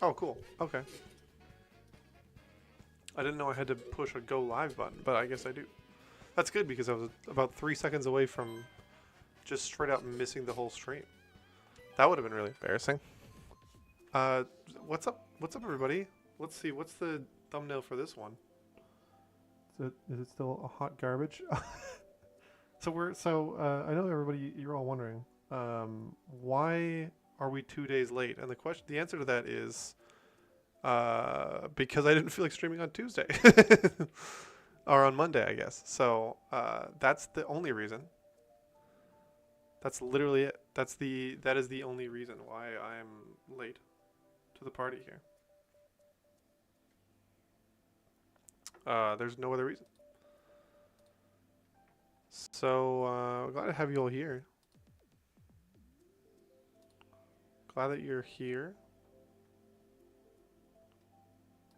Oh, cool. Okay. I didn't know I had to push a go live button, but I guess I do. That's good because I was about 3 seconds away from just straight out missing the whole stream. That would have been really embarrassing. Uh, what's up? What's up, everybody? Let's see. What's the thumbnail for this one? Is it still a hot garbage? I know everybody. You're all wondering, why are we 2 days late? And the answer to that is, because I didn't feel like streaming on Tuesday. Or on Monday, I guess. So that's the only reason. That's literally it. That is the only reason why I'm late to the party here. There's no other reason. So glad to have you all here. Glad that you're here.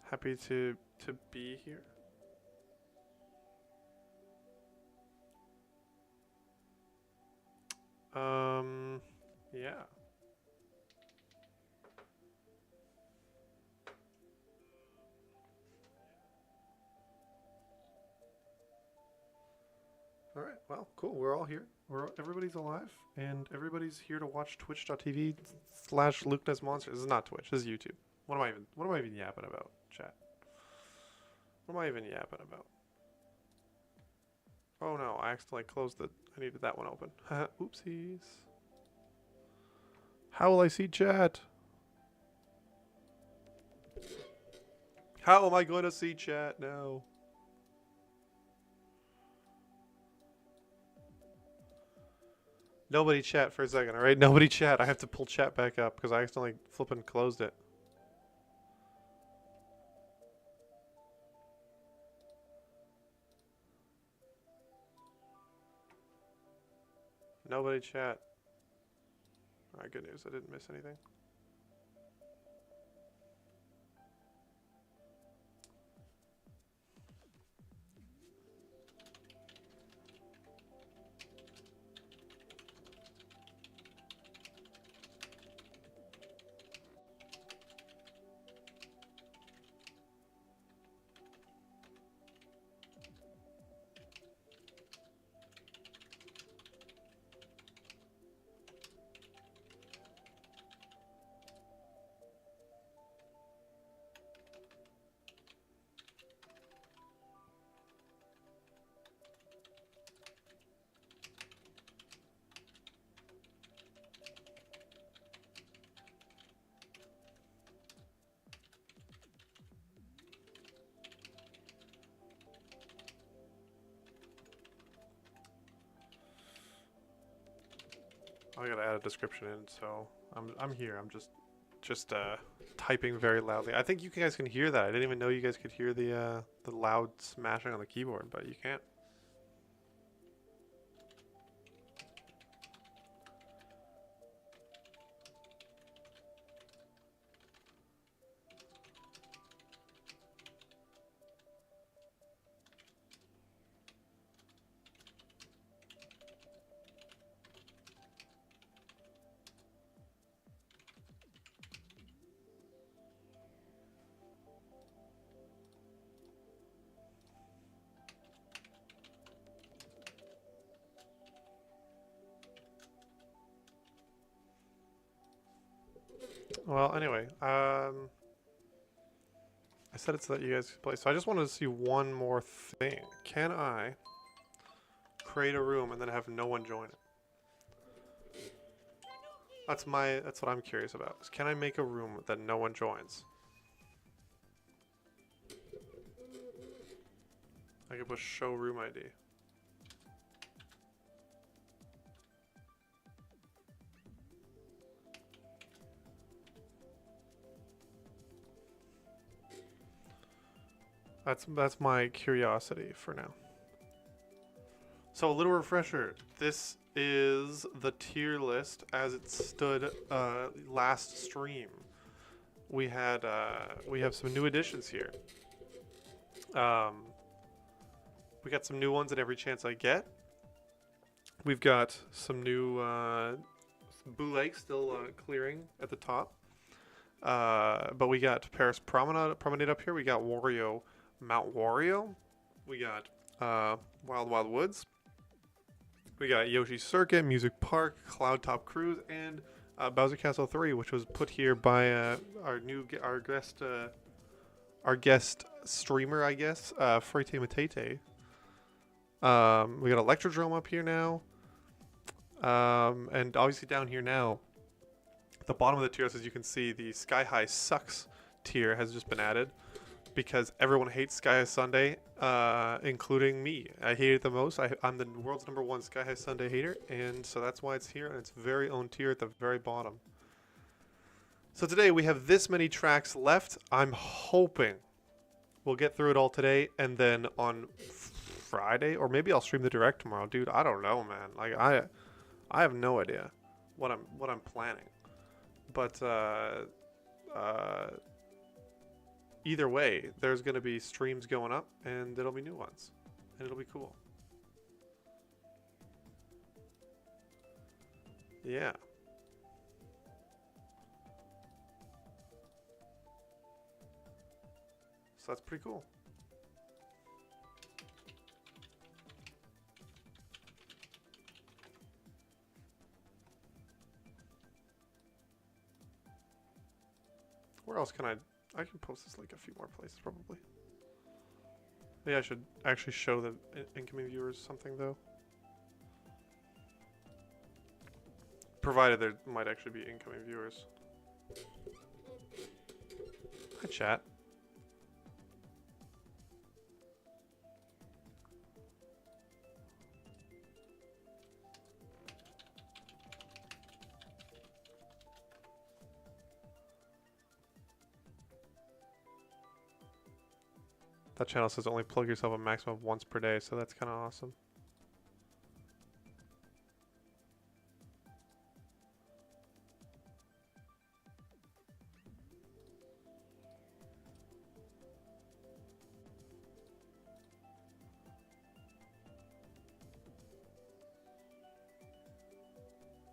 Happy to be here. Yeah. All right. Well, cool. We're all here. Everybody's alive, and everybody's here to watch twitch.tv/LukeNessMonsters. This is not Twitch. This is YouTube. What am I even yapping about, chat? What am I even yapping about? Oh no, I accidentally closed I needed that one open. Oopsies. How will I see chat? How am I going to see chat now? Nobody chat for a second, alright? Nobody chat. I have to pull chat back up because I accidentally flipping closed it. Nobody chat. Alright, good news. I didn't miss anything. I gotta add a description in, so I'm here. I'm just typing very loudly. I think you guys can hear that. I didn't even know you guys could hear the loud smashing on the keyboard, but you can't. Well, anyway, I said it so that you guys could play. So I just wanted to see one more thing. Can I create a room and then have no one join it? That's what I'm curious about. Is can I make a room that no one joins? I could push show room ID. That's my curiosity for now. So a little refresher. This is the tier list as it stood last stream. We have some new additions here. We got some new ones at every chance I get. We've got some new Boo Lake still clearing at the top. But we got Paris Promenade up here. We got Mount Wario. We got Wild Wild Woods. We got Yoshi Circuit, Music Park, Cloud Top Cruise, and Bowser Castle 3, which was put here by our guest streamer, I guess, Freyte Matete. We got Electrodrome up here now. And obviously down here now, at the bottom of the tier list, as you can see, the Sky High Sucks tier has just been added because everyone hates Sky High Sunday, including me. I hate it the most. I'm the world's #1 Sky High Sunday hater, and so that's why it's here, and it's very own tier at the very bottom. So today we have this many tracks left. I'm hoping we'll get through it all today, and then on Friday, or maybe I'll stream the direct tomorrow. Dude, I don't know, man. Like I have no idea what I'm planning. But either way, there's going to be streams going up, and there'll be new ones, and it'll be cool. Yeah. So that's pretty cool. Where else can I can post this link a few more places probably. Maybe I should actually show the incoming viewers something though. Provided there might actually be incoming viewers. Hi chat. That channel says only plug yourself a maximum of once per day, so that's kind of awesome.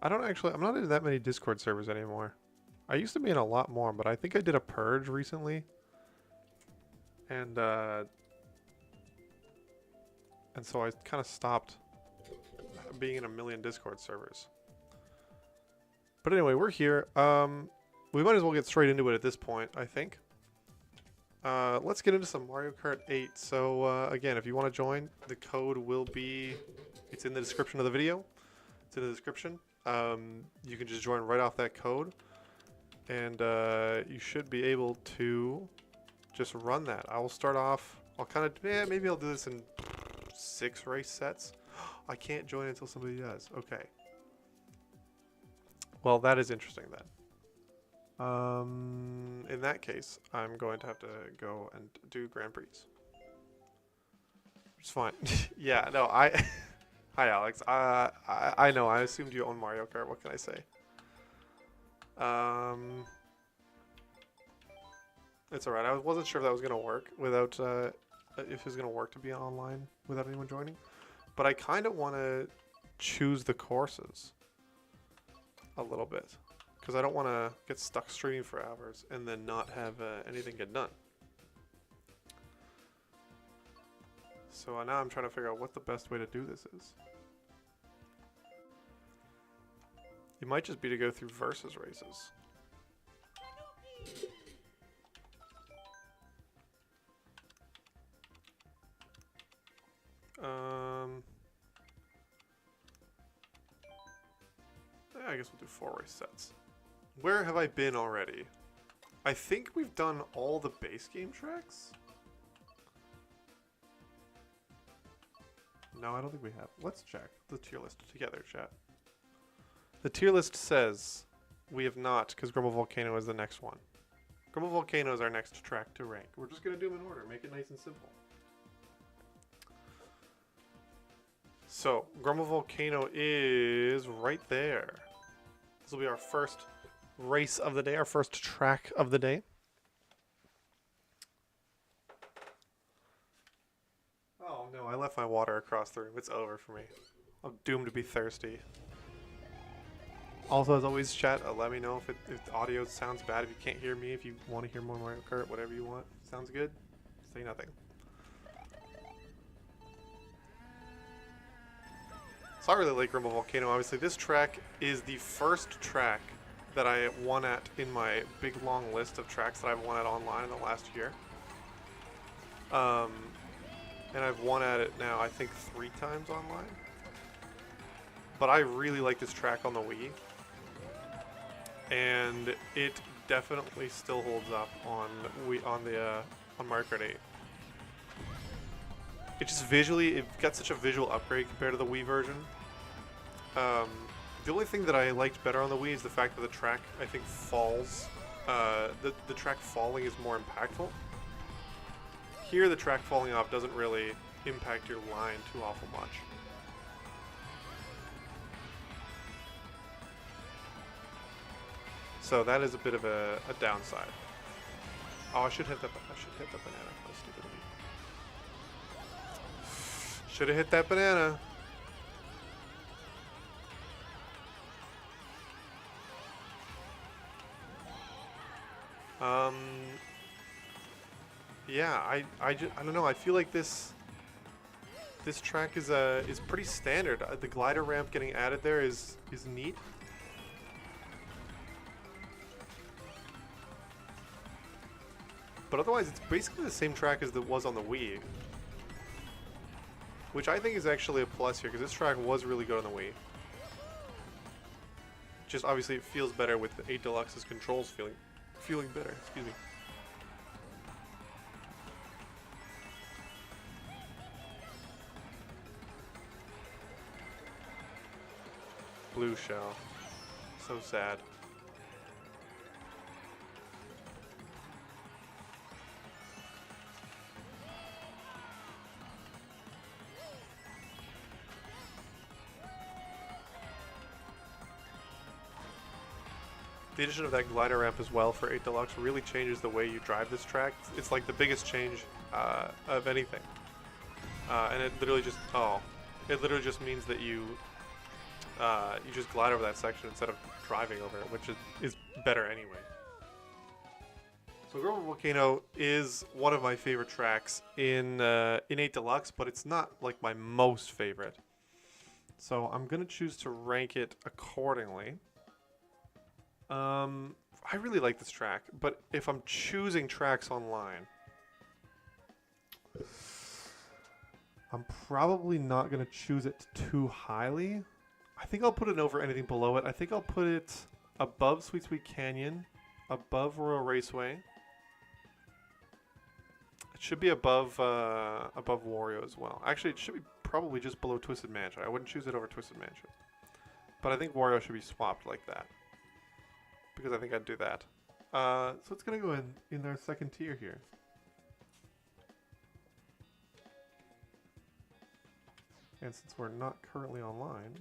I'm not in that many Discord servers anymore. I used to be in a lot more, but I think I did a purge recently. And so I kind of stopped being in a million Discord servers. But anyway, we're here. We might as well get straight into it at this point, I think. Let's get into some Mario Kart 8. So again, if you want to join, the code will be... It's in the description of the video. It's in the description. You can just join right off that code. And you should be able to just run that. I will start off... I'll kind of... maybe I'll do this in 6 race sets. I can't join until somebody does. Okay. Well, that is interesting then. In that case, I'm going to have to go and do Grand Prix. Which is fine. Yeah, no, Hi, Alex. I know. I assumed you own Mario Kart. What can I say? It's alright. I wasn't sure if that was going to work without... if it was going to work to be online without anyone joining. But I kind of want to choose the courses a little bit. Because I don't want to get stuck streaming for hours and then not have anything get done. So now I'm trying to figure out what the best way to do this is. It might just be to go through versus races. Yeah, I guess we'll do 4 race sets. Where have I been already? I think we've done all the base game tracks? No, I don't think we have. Let's check the tier list together, chat. The tier list says we have not, because Grumble Volcano is the next one. Grumble Volcano is our next track to rank. We're just going to do them in order, make it nice and simple. So, Grumble Volcano is right there. This will be our first race of the day, our first track of the day. Oh no, I left my water across the room. It's over for me. I'm doomed to be thirsty. Also, as always, chat, let me know if the audio sounds bad, if you can't hear me, if you want to hear more Mario Kart, whatever you want. Sounds good? Say nothing. So I really like Rumble Volcano. Obviously, this track is the first track that I won at in my big long list of tracks that I've won at online in the last year. And I've won at it now, I think, 3 times online. But I really like this track on the Wii. And it definitely still holds up on Mario Kart 8. It just visually, it got such a visual upgrade compared to the Wii version. The only thing that I liked better on the Wii is the fact that the track, I think, falls. The track falling is more impactful. Here, the track falling off doesn't really impact your line too awful much. So that is a bit of a downside. Oh, I should hit the banana. How stupid of me. Should have hit that banana. Yeah, I don't know. I feel like this track is pretty standard. The glider ramp getting added there is neat. But otherwise, it's basically the same track as it was on the Wii. Which I think is actually a plus here, because this track was really good on the Wii. Just obviously it feels better with the 8 Deluxe's controls feeling better. Excuse me. Blue shell. So sad. The addition of that glider ramp as well for 8 Deluxe really changes the way you drive this track. It's like the biggest change of anything. And it literally just means that you just glide over that section instead of driving over it, which is better anyway. So Global Volcano is one of my favorite tracks in 8 Deluxe, but it's not like my most favorite. So I'm gonna choose to rank it accordingly. I really like this track, but if I'm choosing tracks online, I'm probably not going to choose it too highly. I think I'll put it over anything below it. I think I'll put it above Sweet Sweet Canyon, above Royal Raceway. It should be above Wario as well. Actually, it should be probably just below Twisted Mansion. I wouldn't choose it over Twisted Mansion. But I think Wario should be swapped like that, because I think I'd do that. So it's going to go in our second tier here. And since we're not currently online,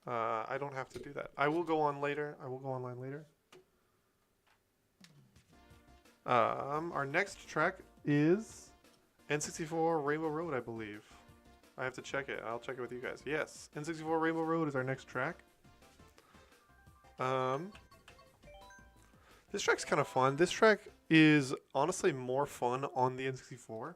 I don't have to do that. I will go on later. I will go online later. Our next track is N64 Rainbow Road, I believe. I have to check it. I'll check it with you guys. Yes, N64 Rainbow Road is our next track. This track's kind of fun. This track is honestly more fun on the N64.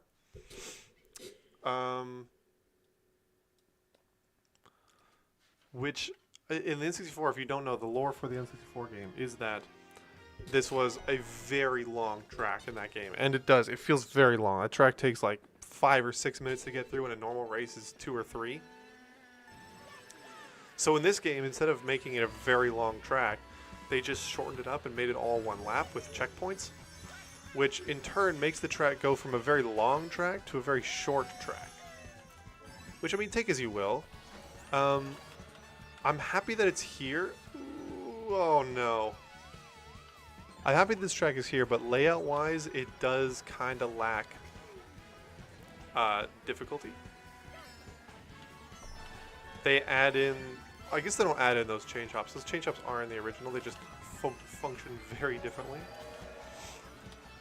Which, in the N64, if you don't know, the lore for the N64 game is that this was a very long track in that game. And it does. It feels very long. That track takes like 5 or 6 minutes to get through, and a normal race is 2 or 3. So in this game, instead of making it a very long track, they just shortened it up and made it all one lap with checkpoints, which in turn makes the track go from a very long track to a very short track. Which, I mean, take as you will. I'm happy that it's here. Ooh, oh no. I'm happy this track is here, but layout-wise, it does kind of lack difficulty. They add in... I guess they don't add in those chain chops. Those chain chops are in the original. They just function very differently.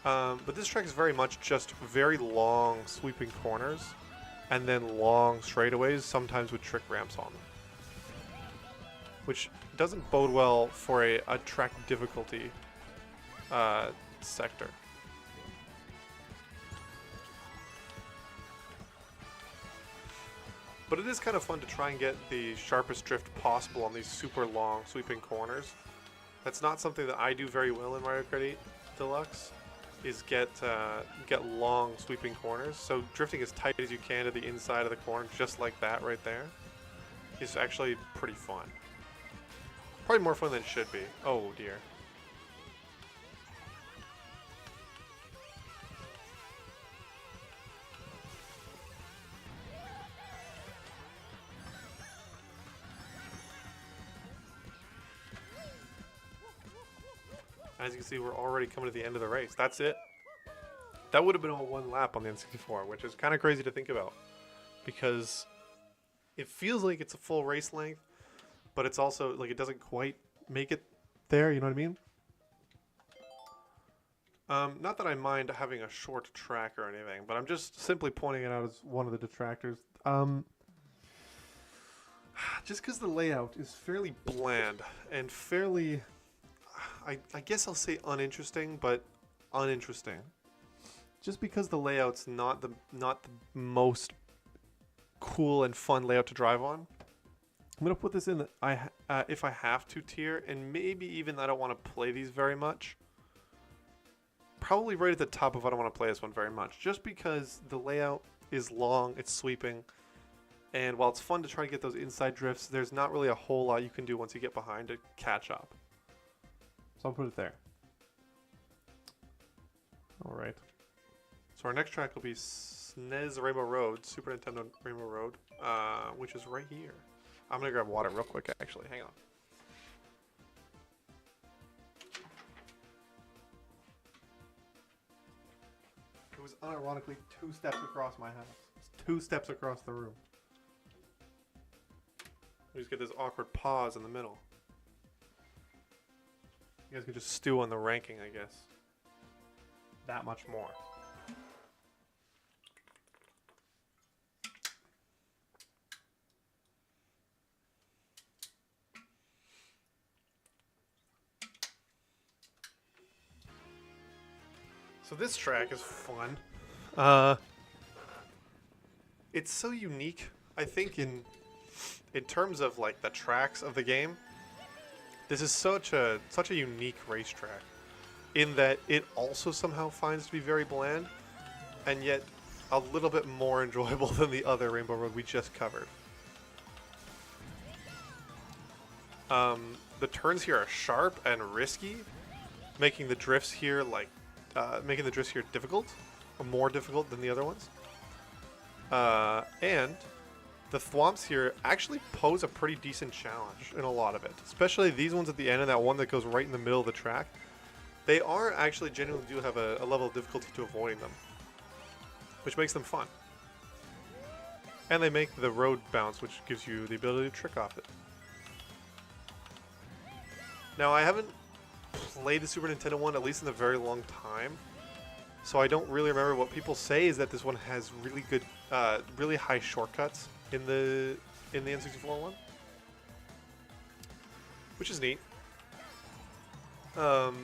But this track is very much just very long sweeping corners and then long straightaways, sometimes with trick ramps on them. which doesn't bode well for a track difficulty sector. But it is kind of fun to try and get the sharpest drift possible on these super long sweeping corners. That's not something that I do very well in Mario Kart 8 Deluxe, is get long sweeping corners. So drifting as tight as you can to the inside of the corner, just like that right there, is actually pretty fun. Probably more fun than it should be. Oh dear. As you can see, we're already coming to the end of the race. That's it. That would have been all one lap on the N64, which is kind of crazy to think about, because it feels like it's a full race length, but it's also like it doesn't quite make it there. You know what I mean? Not that I mind having a short track or anything, but I'm just simply pointing it out as one of the detractors. Just because the layout is fairly bland and fairly, I guess I'll say uninteresting, but uninteresting. Just because the layout's not the most cool and fun layout to drive on, I'm gonna put this in the if I have to tier, and maybe even I don't want to play these very much. Probably right at the top if I don't want to play this one very much, just because the layout is long, it's sweeping, and while it's fun to try to get those inside drifts, there's not really a whole lot you can do once you get behind to catch up. So I'll put it there. Alright. So our next track will be SNES Rainbow Road, Super Nintendo Rainbow Road, which is right here. I'm going to grab water real quick, actually. Hang on. It was unironically 2 steps across my house. It's 2 steps across the room. We just get this awkward pause in the middle. You guys can just stew on the ranking, I guess. That much more. So this track is fun. It's so unique, I think, in terms of like the tracks of the game. This is such a unique racetrack, in that it also somehow finds to be very bland, and yet a little bit more enjoyable than the other Rainbow Road we just covered. The turns here are sharp and risky, making the drifts here difficult, or more difficult than the other ones. And the thwomps here actually pose a pretty decent challenge in a lot of it, especially these ones at the end and that one that goes right in the middle of the track. They are actually genuinely do have a level of difficulty to avoiding them, which makes them fun. And they make the road bounce, which gives you the ability to trick off it. Now, I haven't played the Super Nintendo one, at least in a very long time, so I don't really remember. What people say is that this one has really good, really high shortcuts in the N64 one, which is neat. But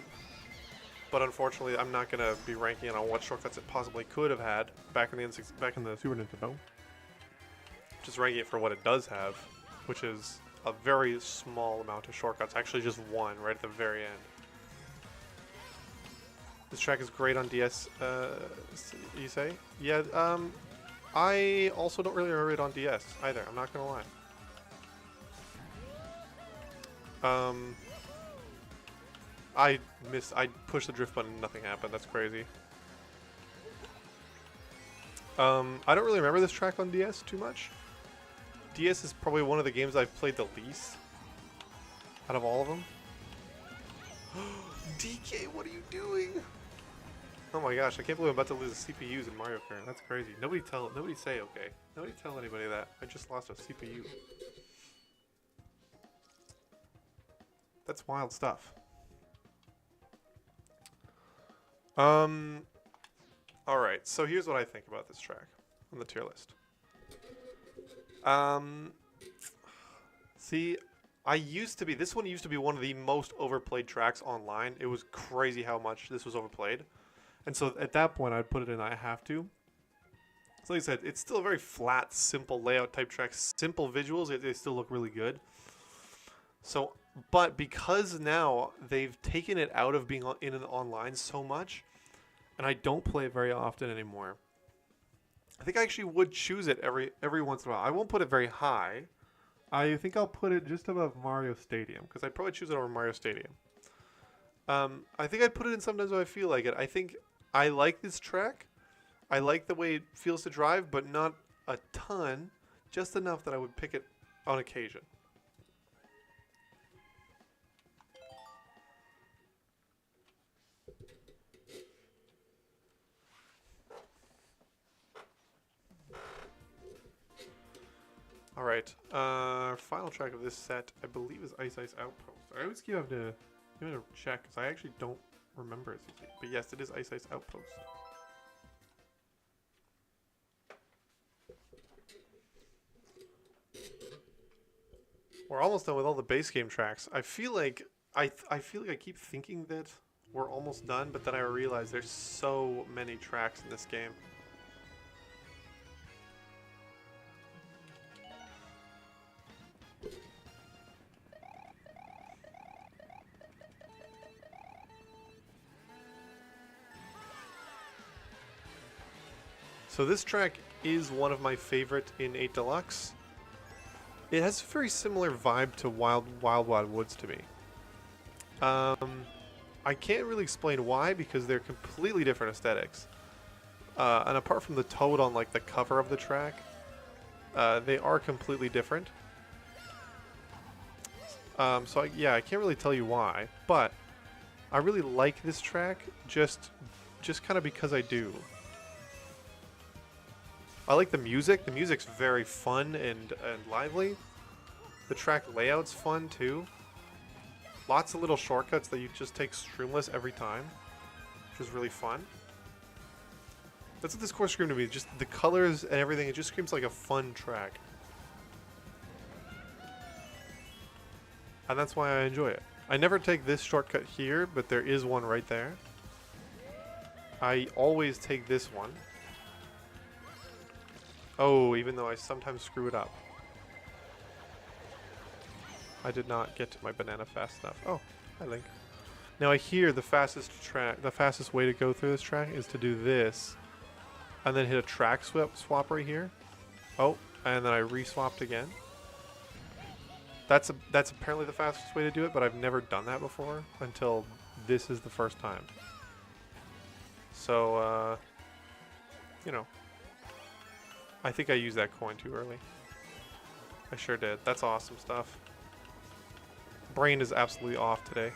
unfortunately, I'm not gonna be ranking it on what shortcuts it possibly could have had back in the Super Nintendo. Just ranking it for what it does have, which is a very small amount of shortcuts. Actually, just one right at the very end. This track is great on DS. You say? Yeah. I also don't really remember it on DS either. I'm not gonna lie. I pushed the drift button and nothing happened. That's crazy. I don't really remember this track on DS too much. DS is probably one of the games I've played the least out of all of them. DK, what are you doing? Oh my gosh, I can't believe I'm about to lose the CPUs in Mario Kart. That's crazy. Nobody say okay. Nobody tell anybody that. I just lost a CPU. That's wild stuff. Alright, so here's what I think about this track on the tier list. See, This one used to be one of the most overplayed tracks online. It was crazy how much this was overplayed. And so at that point, I'd put it in I Have To. So like I said, it's still a very flat, simple layout type track. Simple visuals, they still look really good. So, but because now they've taken it out of being in an online so much, and I don't play it very often anymore, I think I actually would choose it every once in a while. I won't put it very high. I think I'll put it just above Mario Stadium, because I'd probably choose it over Mario Stadium. I think I'd put it in sometimes when I feel like it. I think I like this track. I like the way it feels to drive, but not a ton. Just enough that I would pick it on occasion. Alright, final track of this set, I believe, is Ice Ice Outpost. I always have to check, because I actually don't remember it. But yes, it is Ice Ice Outpost. We're almost done with all the base game tracks. I feel like I keep thinking that we're almost done, but then I realize there's so many tracks in this game. So this track is one of my favorite in 8 Deluxe. It has a very similar vibe to Wild Woods to me. I can't really explain why, because they're completely different aesthetics. And apart from the toad on like the cover of the track, they are completely different. So I can't really tell you why, but I really like this track just kind of because I do. I like the music. The music's very fun and lively. The track layout's fun too. Lots of little shortcuts that you just take streamless every time, which is really fun. That's what this course screamed to me. Just the colors and everything. It just screams like a fun track. And that's why I enjoy it. I never take this shortcut here, but there is one right there. I always take this one. Oh, even though I sometimes screw it up. I did not get to my banana fast enough. Oh, hi Link. Now I hear the fastest way to go through this track is to do this, and then hit a track swap right here. Oh, and then I re-swapped again. That's apparently the fastest way to do it, but I've never done that before until this is the first time. So, you know. I think I used that coin too early. I sure did. That's awesome stuff. Brain is absolutely off today.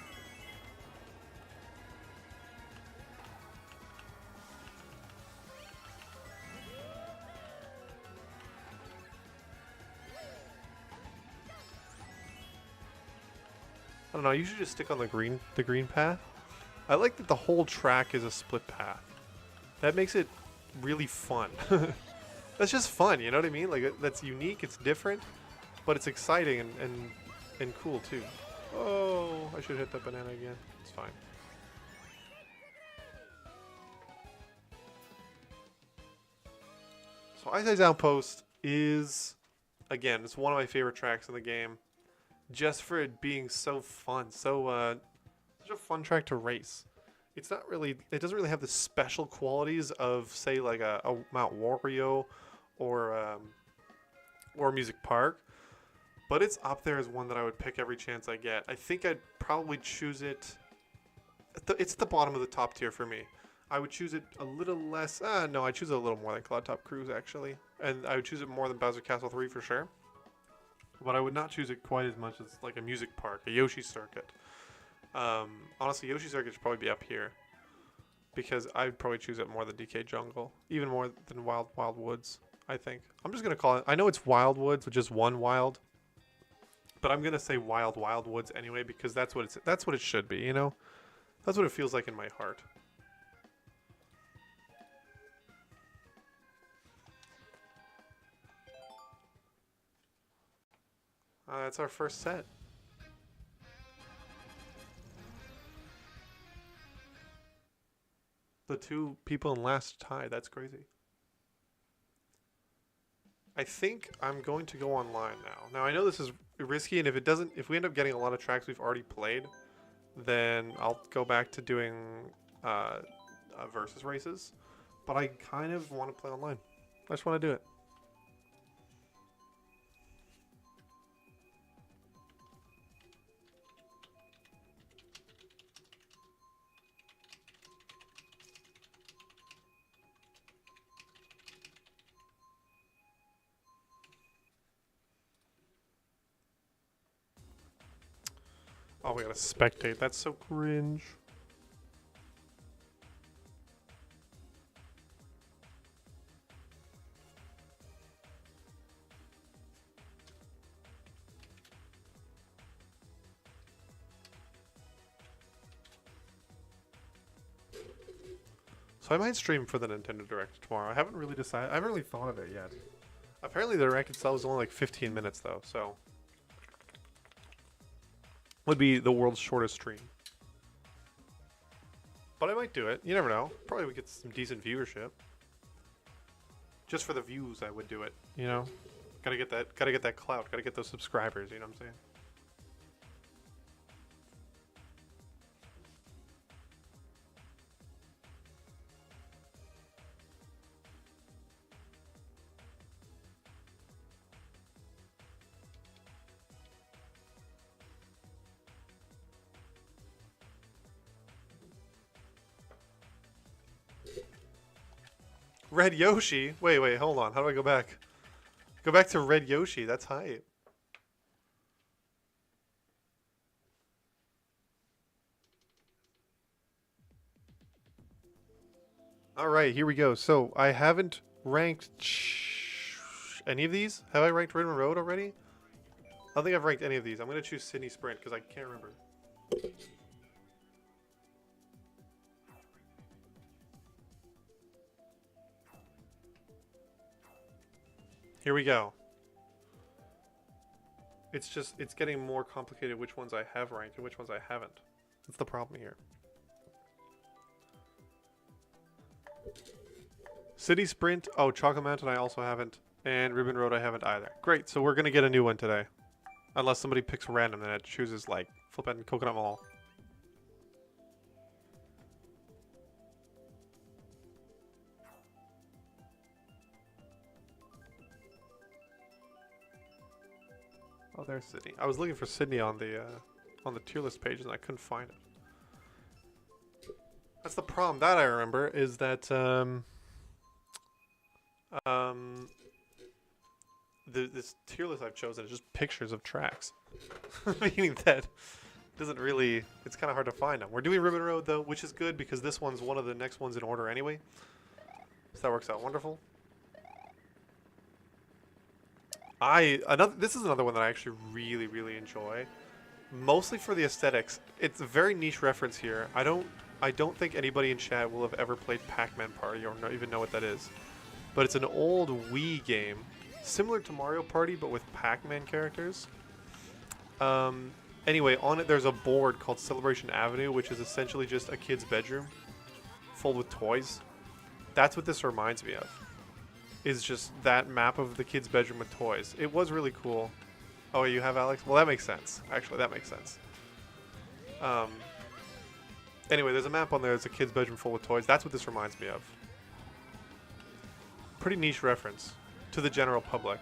I don't know, you should just stick on the green path. I like that the whole track is a split path. That makes it really fun. That's just fun, you know what I mean? Like, that's unique, it's different, but it's exciting and cool too. Oh, I should hit that banana again. It's fine. So Ice Ice Outpost is, again, it's one of my favorite tracks in the game. Just for it being so fun, such a fun track to race. It doesn't really have the special qualities of, say, like a Mount Wario or Music Park, but it's up there as one that I would pick every chance I get. I think I'd probably choose it. It's at the bottom of the top tier for me. I would choose it a little less. No, I'd choose it a little more than Cloud Top Cruise actually, and I would choose it more than Bowser Castle 3 for sure. But I would not choose it quite as much as like a Music Park, a Yoshi Circuit. Honestly, Yoshi Circuit should probably be up here, because I'd probably choose it more than DK Jungle, even more than Wild Woods. I think I'm just gonna call it. I know it's Wild Woods, with just one wild, but I'm gonna say Wild Woods anyway, because that's what it should be. You know, that's what it feels like in my heart. That's our first set. The two people in last tie. That's crazy. I think I'm going to go online now. Now I know this is risky, and if we end up getting a lot of tracks we've already played, then I'll go back to doing versus races. But I kind of want to play online. I just want to do it. Oh, we gotta spectate. That's so cringe. So I might stream for the Nintendo Direct tomorrow. I haven't really decided. I haven't really thought of it yet. Apparently the Direct itself is only like 15 minutes though, so would be the world's shortest stream. But I might do it. You never know. Probably would get some decent viewership. Just for the views, I would do it. You know, gotta get that clout. Gotta get those subscribers. You know what I'm saying? Red Yoshi? Wait, hold on. How do I go back? Go back to Red Yoshi. That's hype. Alright, here we go. So, I haven't ranked any of these. Have I ranked Ribbon Road already? I don't think I've ranked any of these. I'm going to choose Sydney Sprint because I can't remember. Here we go. It's getting more complicated which ones I have ranked and which ones I haven't. That's the problem here. City Sprint. Oh, Chocolate Mountain I also haven't. And Ribbon Road I haven't either. Great, so we're going to get a new one today. Unless somebody picks random and it chooses like flippin' Coconut Mall. Oh, there's Sydney. I was looking for Sydney on the tier list page and I couldn't find it. That's the problem. That I remember is that this tier list I've chosen is just pictures of tracks, meaning that doesn't really. It's kind of hard to find them. We're doing Ribbon Road though, which is good because this one's one of the next ones in order anyway, so that works out wonderful. This is another one that I actually really enjoy, mostly for the aesthetics. It's a very niche reference here. I don't think anybody in chat will have ever played Pac-Man Party or even know what that is, but it's an old Wii game, similar to Mario Party but with Pac-Man characters. Anyway, on it there's a board called Celebration Avenue, which is essentially just a kid's bedroom filled with toys. That's what this reminds me of. Is just that map of the kid's bedroom with toys. It was really cool. Oh, you have Alex? Well, that makes sense. Actually, that makes sense. Anyway, there's a map on there. It's a kid's bedroom full of toys. That's what this reminds me of. Pretty niche reference to the general public,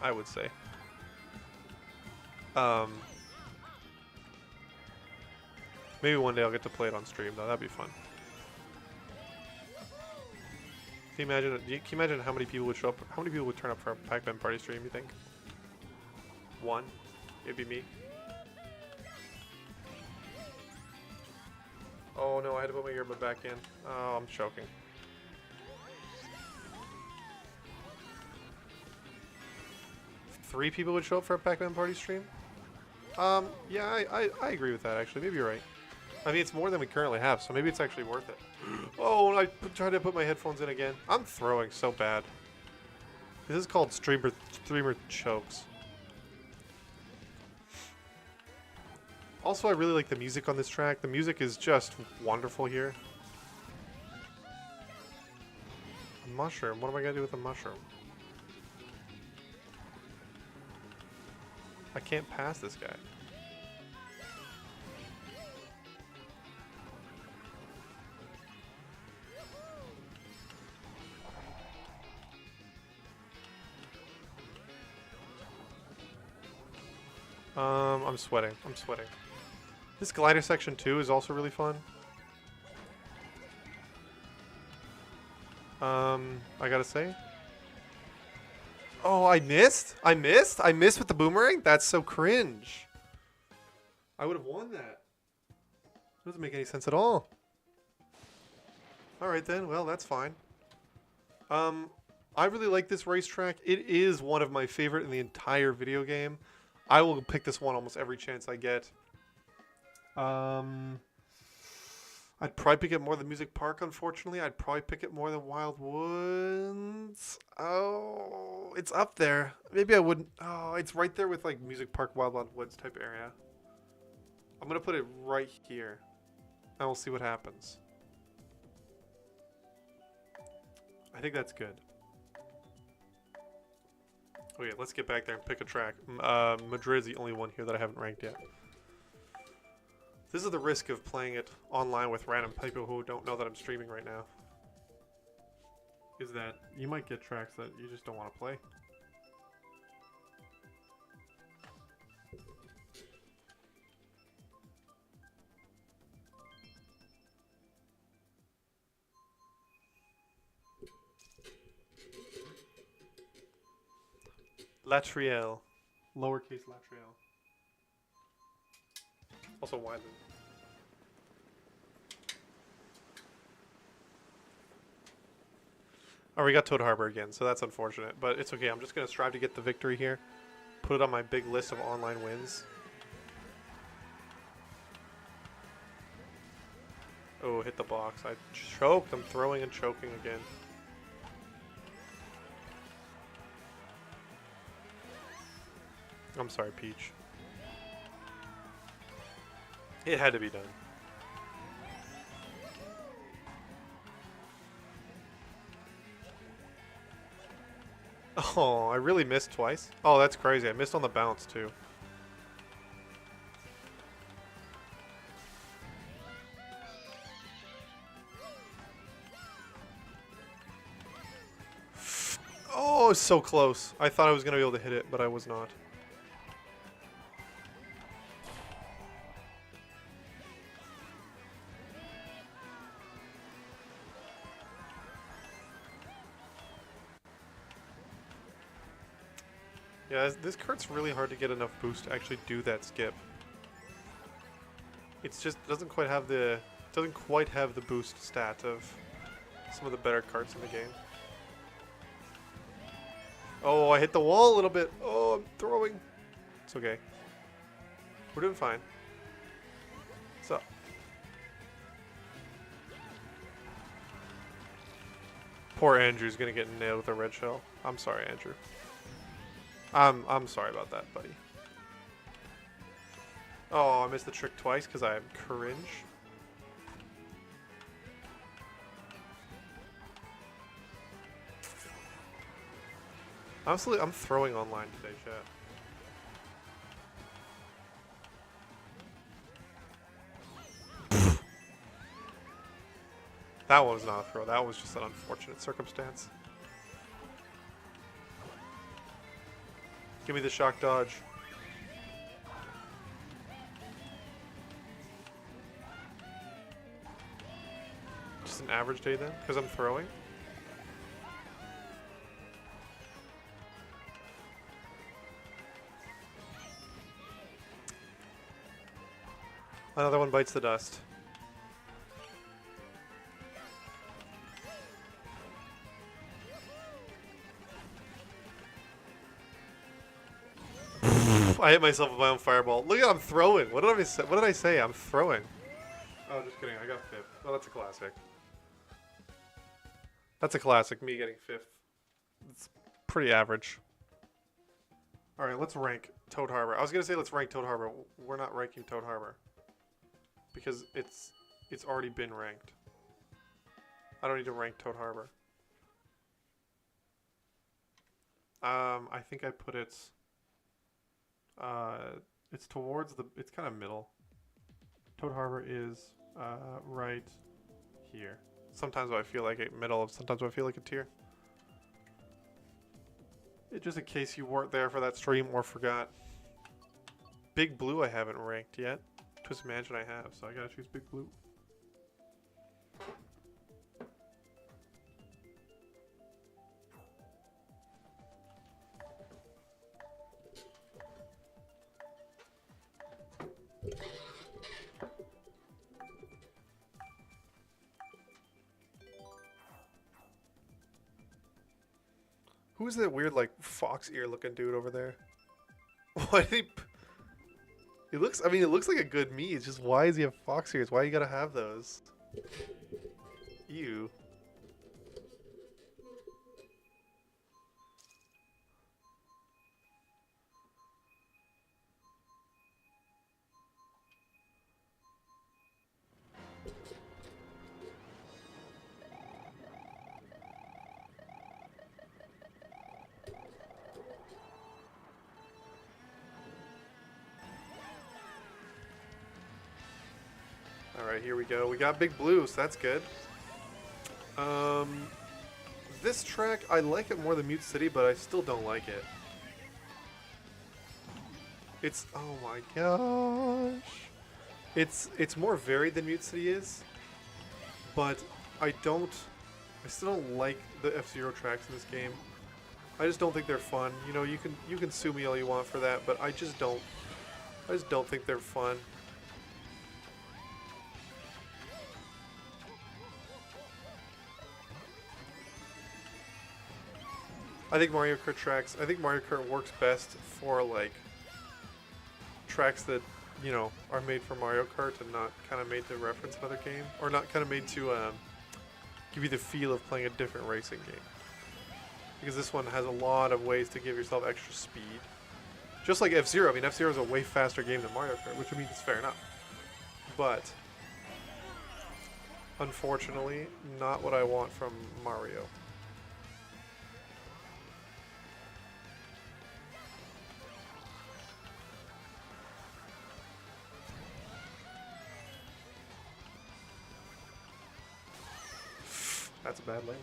I would say. Maybe one day I'll get to play it on stream, though. That'd be fun. Can you imagine how many people would show up? How many people would turn up for a Pac-Man Party stream, you think? One? It'd be me. Oh no, I had to put my earbud back in. Oh, I'm choking. Three people would show up for a Pac-Man Party stream? Yeah, I agree with that, actually. Maybe you're right. I mean, it's more than we currently have, so maybe it's actually worth it. Oh, and I tried to put my headphones in again. I'm throwing so bad. This is called streamer chokes. Also, I really like the music on this track. The music is just wonderful here. A mushroom? What am I gonna do with a mushroom? I can't pass this guy. I'm sweating. I'm sweating. This glider section too is also really fun. I gotta say. Oh, I missed? I missed? I missed with the boomerang? That's so cringe. I would have won that. Doesn't make any sense at all. Alright then, well, that's fine. I really like this racetrack. It is one of my favorite in the entire video game. I will pick this one almost every chance I get. I'd probably pick it more than Music Park, unfortunately. I'd probably pick it more than Wild Woods. Oh, it's up there. Maybe I wouldn't. Oh, it's right there with like Music Park, Wild Woods type area. I'm going to put it right here. And we'll see what happens. I think that's good. Okay, let's get back there and pick a track. Madrid's the only one here that I haven't ranked yet. This is the risk of playing it online with random people who don't know that I'm streaming right now. Is that you might get tracks that you just don't want to play. Latriel. Lowercase Latriel. Also Wyland. Oh, we got Toad Harbor again, so that's unfortunate. But it's okay. I'm just going to strive to get the victory here. Put it on my big list of online wins. Oh, hit the box. I choked. I'm throwing and choking again. I'm sorry, Peach. It had to be done. Oh, I really missed twice. Oh, that's crazy. I missed on the bounce, too. Oh, it's so close. I thought I was going to be able to hit it, but I was not. Yeah, this kart's really hard to get enough boost to actually do that skip. It's just doesn't quite have the boost stat of some of the better karts in the game. Oh, I hit the wall a little bit. Oh, I'm throwing. It's okay. We're doing fine. What's up? Poor Andrew's gonna get nailed with a red shell. I'm sorry, Andrew. I'm sorry about that, buddy. Oh, I missed the trick twice because I'm cringe. Honestly, I'm throwing online today, chat. That one was not a throw. That was just an unfortunate circumstance. Give me the shock dodge. Just an average day then, because I'm throwing. Another one bites the dust. I hit myself with my own fireball. Look at I'm throwing. What did I say? What did I say? I'm throwing. Oh, just kidding. I got fifth. Oh, that's a classic. That's a classic. Me getting fifth. It's pretty average. All right, let's rank Toad Harbor. I was gonna say let's rank Toad Harbor. We're not ranking Toad Harbor because it's already been ranked. I don't need to rank Toad Harbor. I think I put it. It's towards the. It's kind of middle. Toad Harbor is right here. Sometimes I feel like a middle. Sometimes I feel like a tier. Just in case you weren't there for that stream or forgot. Big Blue I haven't ranked yet. Twist Mansion I have, so I gotta choose Big Blue. Who's that weird, like, fox ear looking dude over there? Why did he... It looks, I mean, it looks like a good meat. It's just, why does he have fox ears? Why you gotta have those? Ew. Alright, here we go. We got Big Blue, so that's good. This track, I like it more than Mute City, but I still don't like it. It's, oh my gosh. It's more varied than Mute City is, but I still don't like the F-Zero tracks in this game. I just don't think they're fun. You know, you can sue me all you want for that, but I just don't think they're fun. I think Mario Kart works best for, like, tracks that, you know, are made for Mario Kart and not kind of made to reference another game. Or not kind of made to give you the feel of playing a different racing game. Because this one has a lot of ways to give yourself extra speed. Just like F-Zero. I mean, F-Zero is a way faster game than Mario Kart, which means it's fair enough. But, unfortunately, not what I want from Mario. That's a bad landing.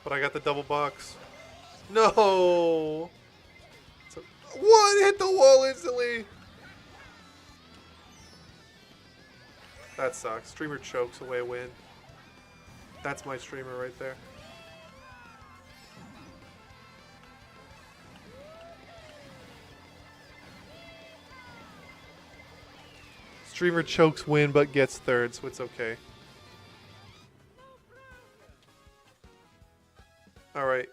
But I got the double box. No! What? Hit the wall instantly! That sucks. Streamer chokes away a win. That's my streamer right there. Streamer chokes win but gets third, so it's okay. Alright.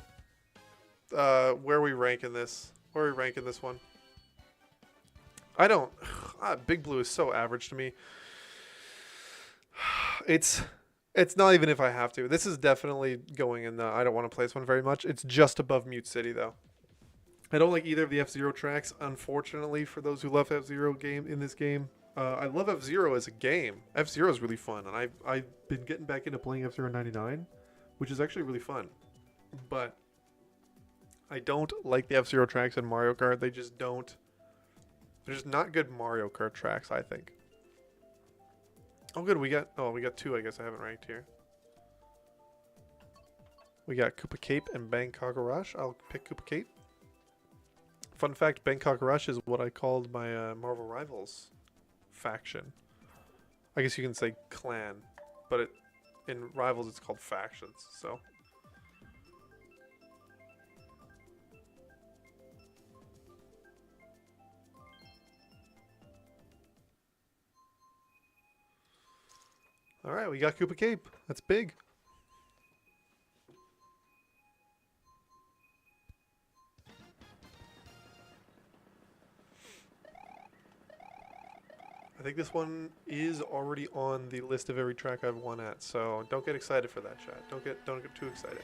Where are we ranking this? Where are we ranking this one? I don't... Big Blue is so average to me. It's not even if I have to. This is definitely going in the... I don't want to play this one very much. It's just above Mute City, though. I don't like either of the F-Zero tracks, unfortunately, for those who love F-Zero game in this game. I love F-Zero as a game. F-Zero is really fun, and I've been getting back into playing F-Zero 99, which is actually really fun. But I don't like the F-Zero tracks in Mario Kart. They just don't... They're just not good Mario Kart tracks, I think. Oh, good. We got two, I guess I haven't ranked here. We got Koopa Cape and Bangkok Rush. I'll pick Koopa Cape. Fun fact, Bangkok Rush is what I called my Marvel Rivals faction. I guess you can say clan, but in Rivals it's called factions, so... Alright, we got Koopa Cape. That's big. I think this one is already on the list of every track I've won at, so don't get excited for that, chat. Don't get too excited.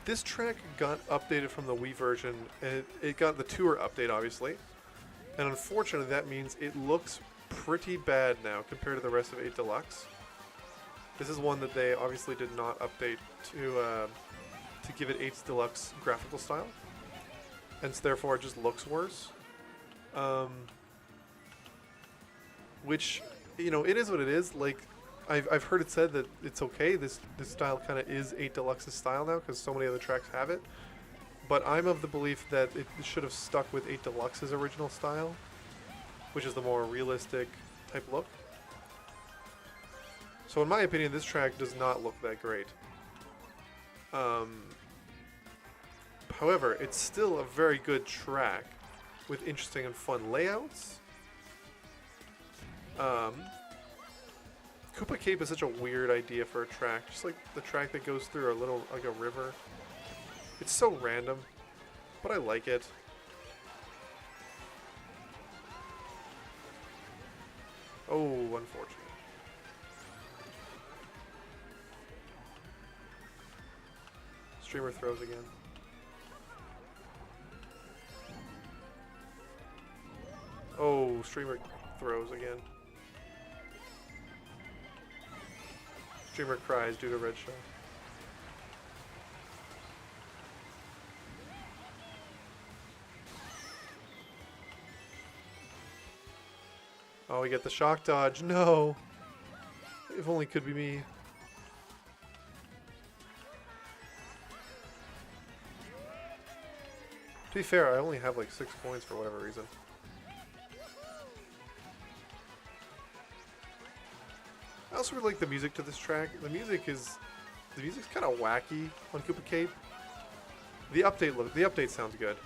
This track got updated from the Wii version, and it got the tour update, obviously. And unfortunately, that means it looks pretty bad now compared to the rest of 8 Deluxe. This is one that they obviously did not update to give it 8's Deluxe graphical style, and so therefore it just looks worse. Which, you know, it is what it is. Like, I've heard it said that it's okay. This style kind of is 8 Deluxe's style now because so many other tracks have it. But I'm of the belief that it should have stuck with 8 Deluxe's original style, which is the more realistic type look. So in my opinion, this track does not look that great. However, it's still a very good track with interesting and fun layouts. Koopa Cape is such a weird idea for a track. Just like the track that goes through a little, like a river. It's so random, but I like it. Oh, unfortunate. Streamer throws again. Oh, streamer throws again. Streamer cries due to red shell. Oh, we get the shock dodge. No! If only it could be me. To be fair, I only have like 6 points for whatever reason. I also really like the music to this track. The music's kind of wacky on Koopa Cape. The update sounds good.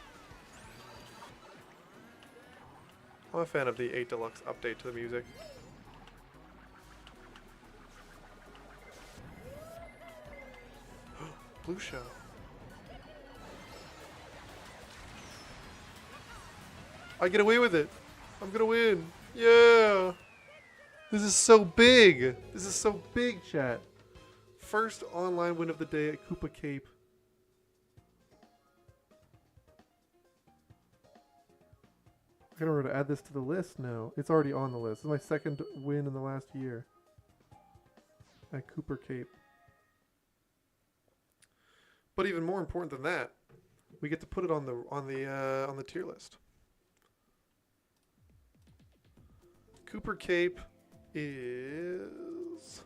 I'm a fan of the 8 Deluxe update to the music. Blue shell. I get away with it. I'm gonna win. Yeah. This is so big. This is so big, chat. First online win of the day at Koopa Cape. I gotta remember to add this to the list now. It's already on the list. This is my second win in the last year at Koopa Cape. But even more important than that, we get to put it on the tier list. Koopa Cape is...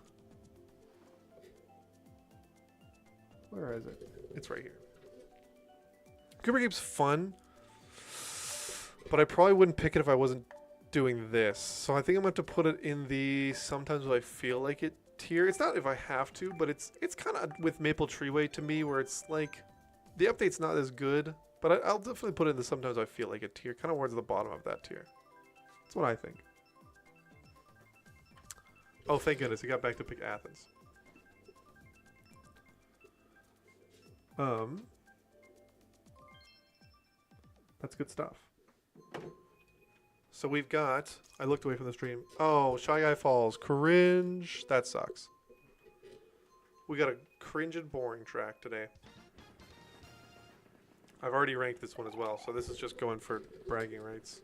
Where is it? It's right here. Koopa Cape's fun, but I probably wouldn't pick it if I wasn't doing this. So I think I'm going to have to put it in the sometimes I feel like it tier. It's not if I have to, but it's kind of with Maple Treeway to me, where it's like the update's not as good, but I'll definitely put it in the sometimes I feel like it tier, kind of towards the bottom of that tier. That's what I think. Oh, thank goodness, he got back to pick Athens. That's good stuff. So we've got... I looked away from the stream. Oh, Shy Guy Falls. Cringe. That sucks. We got a cringe and boring track today. I've already ranked this one as well, so this is just going for bragging rights.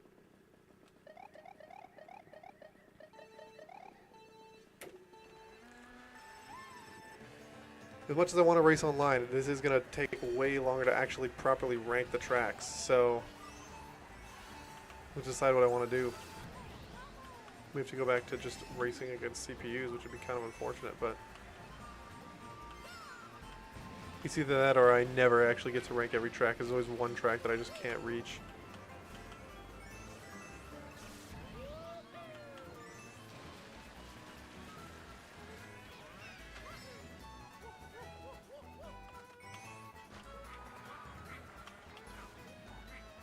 As much as I want to race online, this is going to take way longer to actually properly rank the tracks, so we'll decide what I want to do. We have to go back to just racing against CPUs, which would be kind of unfortunate, but it's either that or I never actually get to rank every track. There's always one track that I just can't reach.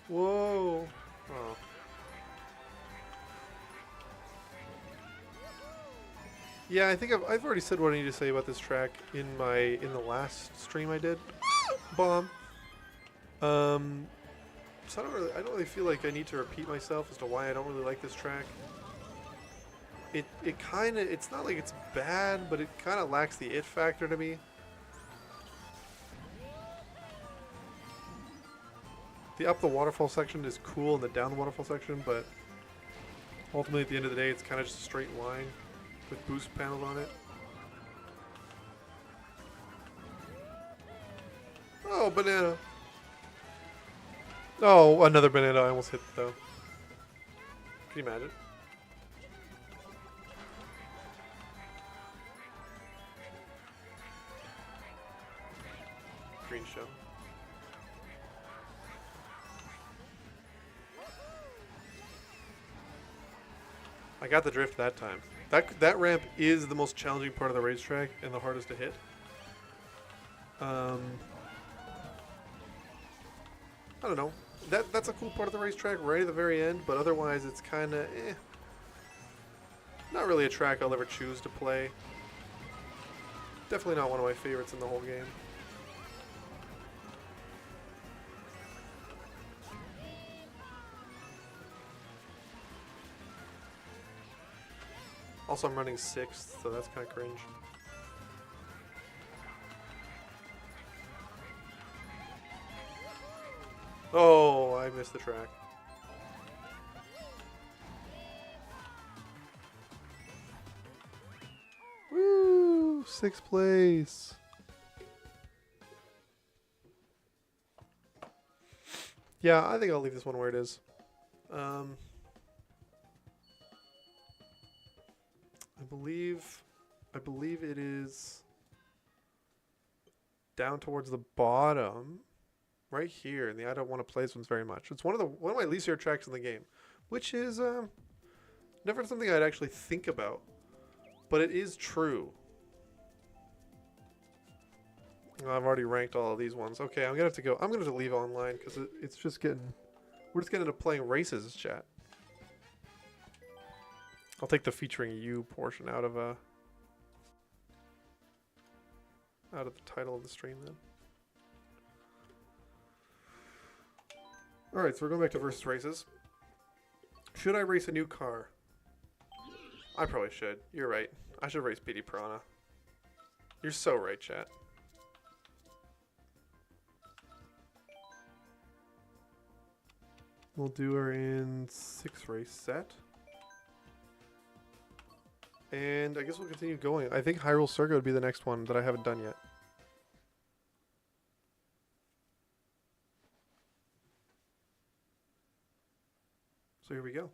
Whoa! Oh. Yeah, I think I've already said what I need to say about this track in the last stream I did. Bomb. So I don't really feel like I need to repeat myself as to why I don't really like this track. It's not like it's bad, but it kind of lacks the it factor to me. The up the waterfall section is cool and the down the waterfall section, but ultimately at the end of the day it's kind of just a straight line with boost panels on it. Oh, banana. Oh, another banana. I almost hit it, though. Can you imagine? Green shell. I got the drift that time. That ramp is the most challenging part of the racetrack and the hardest to hit. I don't know. That's a cool part of the racetrack right at the very end, but otherwise it's kind of not really a track I'll ever choose to play. Definitely not one of my favorites in the whole game. Also, I'm running 6th, so that's kind of cringe. Oh, I missed the track. Woo! 6th place. Yeah, I think I'll leave this one where it is. I believe it is down towards the bottom. Right here, and I don't want to play this one very much. It's one of my least favorite tracks in the game, which is never something I'd actually think about, but it is true. I've already ranked all of these ones. Okay, I'm gonna have to go. I'm gonna have to leave online because it's just getting. We're just getting into playing races, chat. I'll take the featuring you portion out of the title of the stream then. Alright, so we're going back to versus races. Should I race a new car? I probably should. You're right. I should race PD Piranha. You're so right, chat. We'll do her in 6 race set. And I guess we'll continue going. I think Hyrule Circuit would be the next one that I haven't done yet. So here we go.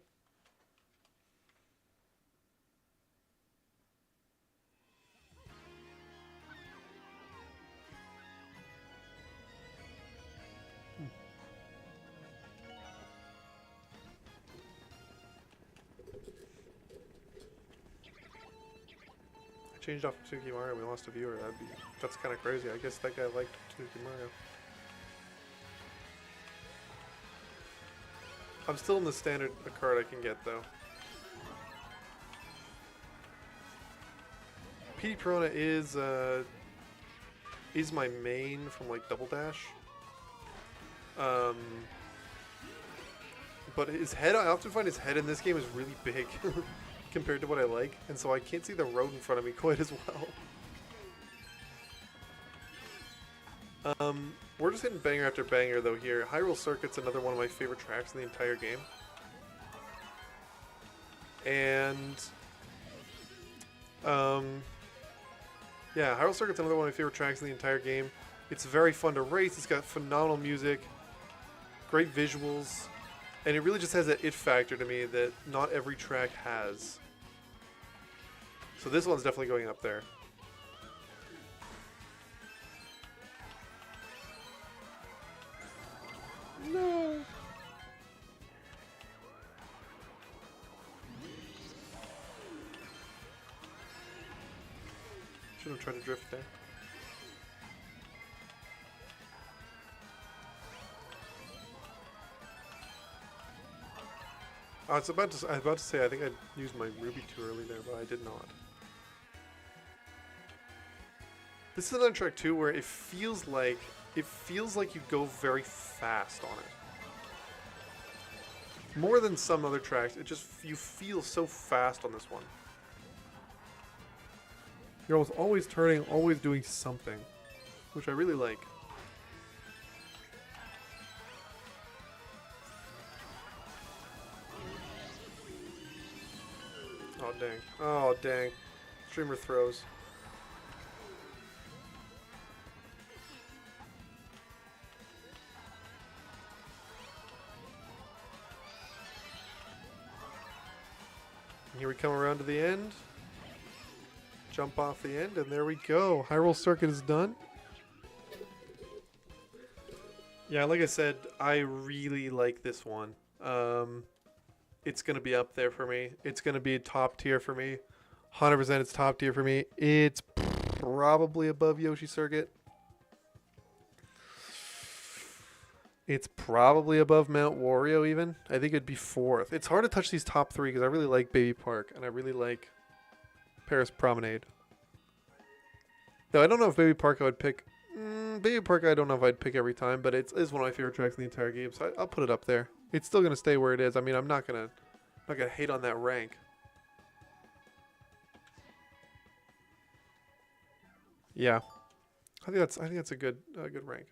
I changed off Tanuki Mario. We lost a viewer. That's kind of crazy. I guess that guy liked Tanuki Mario. I'm still in the standard card I can get, though. PD Piranha is my main from, like, Double Dash. But his head, I often find his head in this game is really big compared to what I like, and so I can't see the road in front of me quite as well. We're just hitting banger after banger, though, here. Hyrule Circuit's another one of my favorite tracks in the entire game. And, yeah, Hyrule Circuit's another one of my favorite tracks in the entire game. It's very fun to race. It's got phenomenal music, great visuals, and it really just has that it factor to me that not every track has. So this one's definitely going up there. No. Should have tried to drift there. I was about to say I think I used my ruby too early there, but I did not. This is another track too where it feels like you go very fast on it. More than some other tracks, you feel so fast on this one. You're always turning, always doing something, which I really like. dang. Oh, dang. Streamer throws. Here we come around to the end. Jump off the end, and there we go. Hyrule Circuit is done. Yeah, like I said, I really like this one. It's going to be up there for me. It's going to be top tier for me. 100% it's top tier for me. It's probably above Yoshi Circuit. It's probably above Mount Wario even. I think it'd be 4th. It's hard to touch these top 3 because I really like Baby Park and I really like Paris Promenade. Though I don't know if Baby Park I would pick. Baby Park I don't know if I'd pick every time, but it's one of my favorite tracks in the entire game, so I'll put it up there. It's still going to stay where it is. I mean, I'm not gonna hate on that rank. Yeah. I think that's a good rank.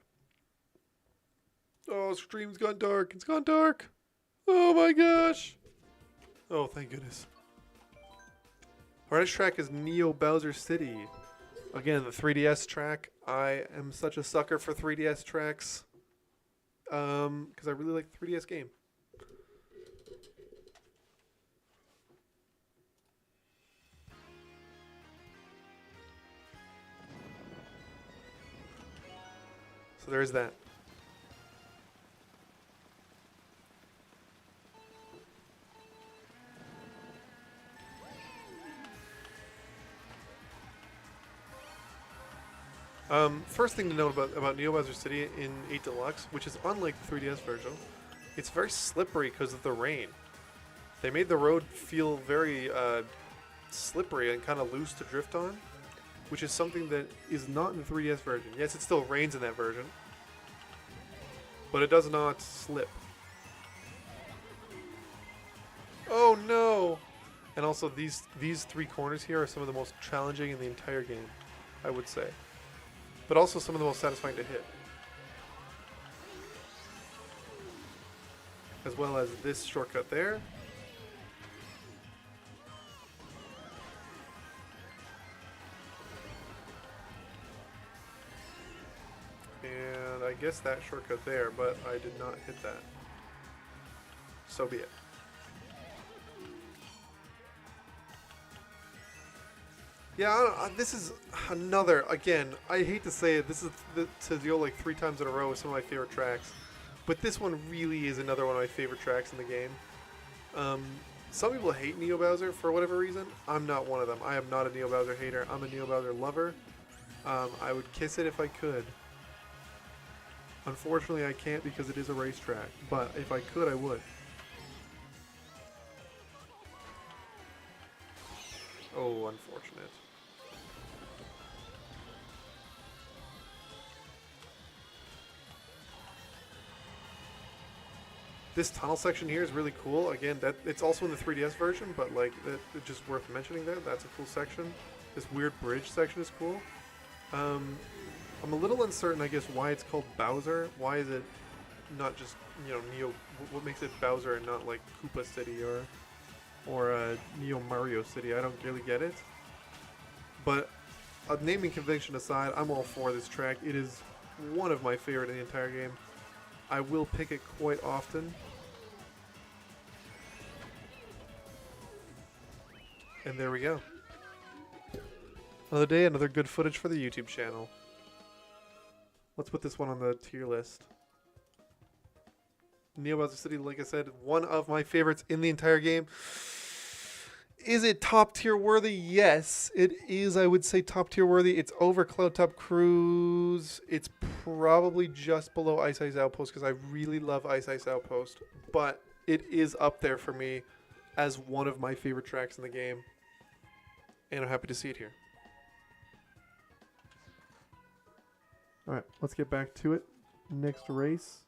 Oh, stream's gone dark. It's gone dark. Oh my gosh. Oh, thank goodness. Our next track is Neo Bowser City. Again, the 3DS track. I am such a sucker for 3DS tracks. Because I really like the 3DS game. So there's that. First thing to note about Neo Bowser City in 8 Deluxe, which is unlike the 3DS version, it's very slippery because of the rain. They made the road feel very slippery and kind of loose to drift on, which is something that is not in the 3DS version. Yes, it still rains in that version, but it does not slip. Oh no! And also these 3 corners here are some of the most challenging in the entire game, I would say. But also some of the most satisfying to hit. As well as this shortcut there. And I guess that shortcut there, but I did not hit that. So be it. Yeah, this is another, again, I hate to say it, this is to go like 3 times in a row with some of my favorite tracks. But this one really is another one of my favorite tracks in the game. Some people hate Neo Bowser for whatever reason. I'm not one of them. I am not a Neo Bowser hater. I'm a Neo Bowser lover. I would kiss it if I could. Unfortunately, I can't because it is a racetrack. But if I could, I would. Oh, unfortunate. This tunnel section here is really cool. Again, it's also in the 3DS version, but like it's just worth mentioning that. That's a cool section. This weird bridge section is cool. I'm a little uncertain, I guess, why it's called Bowser. Why is it not just, Neo? What makes it Bowser and not like Koopa City or Neo Mario City? I don't really get it. But a naming convention aside, I'm all for this track. It is one of my favorite in the entire game. I will pick it quite often. And there we go. Another day, another good footage for the YouTube channel. Let's put this one on the tier list. Neo Bowser City, like I said, one of my favorites in the entire game. Is it top tier worthy? Yes, it is. I would say top tier worthy. It's over Cloud Top Cruise. It's probably just below Ice Ice Outpost because I really love Ice Ice Outpost. But it is up there for me as one of my favorite tracks in the game. And I'm happy to see it here. Alright, let's get back to it. Next race.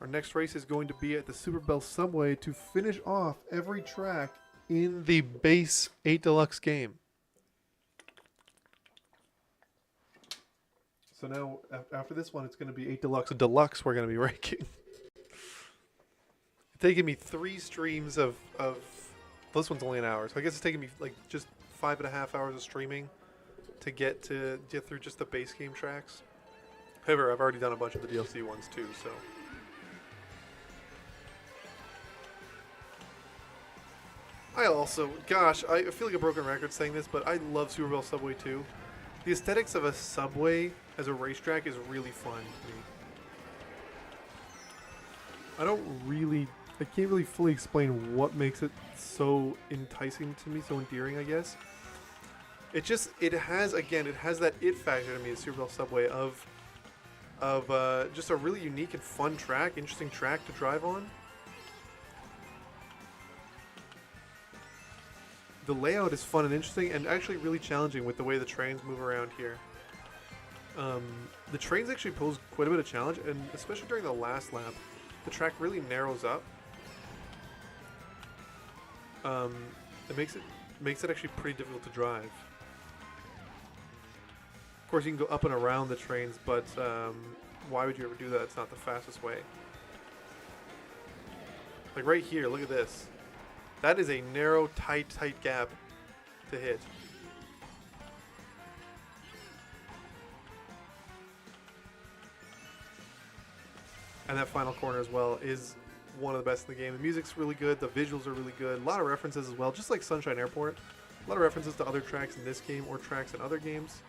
Our next race is going to be at the Super Bell Subway to finish off every track in the base 8 Deluxe game. So now, after this one, it's going to be 8 Deluxe. Deluxe we're going to be ranking. It's taking me 3 streams of... Well, this one's only an hour, so I guess it's taking me like just 5.5 hours of streaming to get through just the base game tracks. However, I've already done a bunch of the DLC ones too, so... I also, gosh, I feel like a broken record saying this, but I love Super Bowl Subway 2. The aesthetics of a subway as a racetrack is really fun to me. I can't really fully explain what makes it so enticing to me, so endearing, I guess. It has that it factor to me, the Super Bowl Subway, of just a really unique and fun track, interesting track to drive on. The layout is fun and interesting, and actually really challenging with the way the trains move around here. The trains actually pose quite a bit of challenge, and especially during the last lap, the track really narrows up. It makes it actually pretty difficult to drive. Of course, you can go up and around the trains, but why would you ever do that? It's not the fastest way. Like right here, look at this. That is a narrow, tight gap to hit. And that final corner as well is one of the best in the game. The music's really good. The visuals are really good. A lot of references as well, just like Sunshine Airport. A lot of references to other tracks in this game or tracks in other games,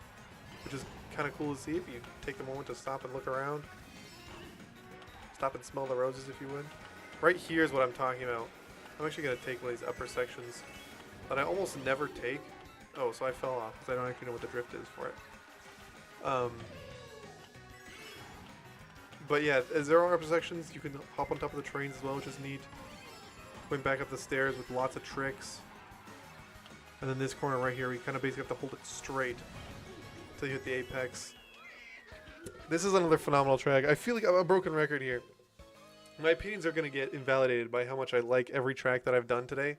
which is kind of cool to see if you take the moment to stop and look around. Stop and smell the roses, if you would. Right here is what I'm talking about. I'm actually going to take one of these upper sections that I almost never take. Oh, so I fell off because I don't actually know what the drift is for it. But yeah, as there are upper sections, you can hop on top of the trains as well, which is neat. Going back up the stairs with lots of tricks. And then this corner right here, you kind of basically have to hold it straight until you hit the apex. This is another phenomenal track. I feel like I'm a broken record here. My opinions are going to get invalidated by how much I like every track that I've done today.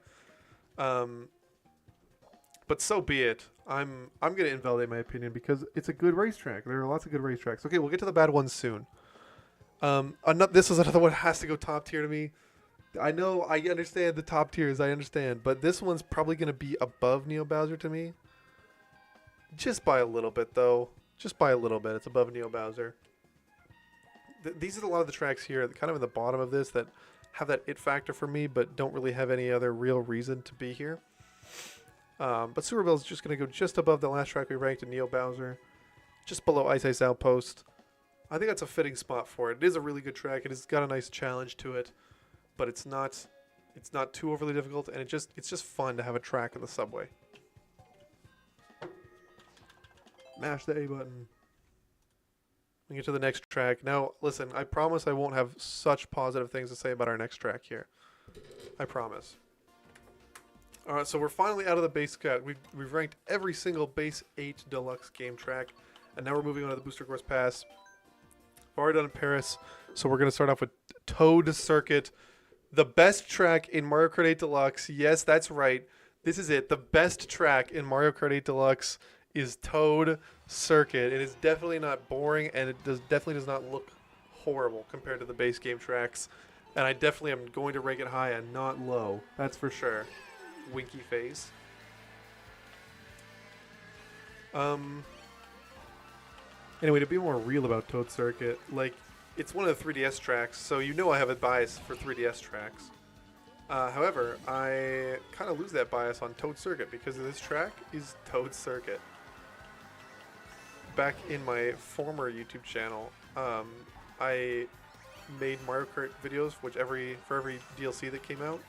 But so be it. I'm going to invalidate my opinion because it's a good racetrack. There are lots of good racetracks. Okay, we'll get to the bad ones soon. This is another one that has to go top tier to me. I know, I understand the top tiers, I understand. But this one's probably going to be above Neo Bowser to me. Just by a little bit, though. Just by a little bit. It's above Neo Bowser. These are a lot of the tracks here, kind of in the bottom of this, that have that it factor for me, but don't really have any other real reason to be here. But Super Bowl is just going to go just above the last track we ranked in Neo Bowser, just below Ice Ice Outpost. I think that's a fitting spot for it. It is a really good track. It has got a nice challenge to it, but it's not too overly difficult, and it's just fun to have a track in the subway. Mash the A button. We get to the next track. Now, listen, I promise I won't have such positive things to say about our next track here. I promise. Alright, so we're finally out of the base cut. We've ranked every single base 8 Deluxe game track, and now we're moving on to the Booster Course Pass. We've already done Paris, so we're going to start off with Toad Circuit. The best track in Mario Kart 8 Deluxe. Yes, that's right. This is it. The best track in Mario Kart 8 Deluxe is Toad Circuit. It is definitely not boring, and it definitely does not look horrible compared to the base game tracks. And I definitely am going to rank it high and not low. That's for sure. Winky face. Anyway, to be more real about Toad Circuit, like, it's one of the 3DS tracks, so you know I have a bias for 3DS tracks. However, I kind of lose that bias on Toad Circuit because this track is Toad Circuit. Back in my former YouTube channel, I made Mario Kart videos for every DLC that came out.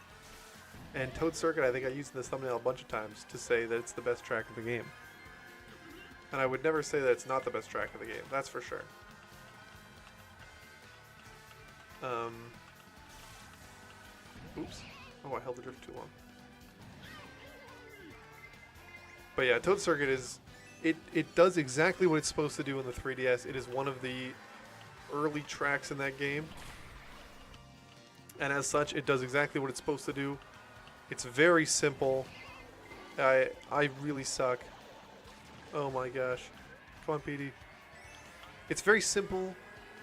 And Toad Circuit, I think I used in this thumbnail a bunch of times to say that it's the best track of the game. And I would never say that it's not the best track of the game, that's for sure. Oops. Oh, I held the drift too long. But yeah, Toad Circuit is... It does exactly what it's supposed to do in the 3DS. It is one of the early tracks in that game. And as such, it does exactly what it's supposed to do. It's very simple. I really suck. Oh my gosh. Come on, Petey. It's very simple.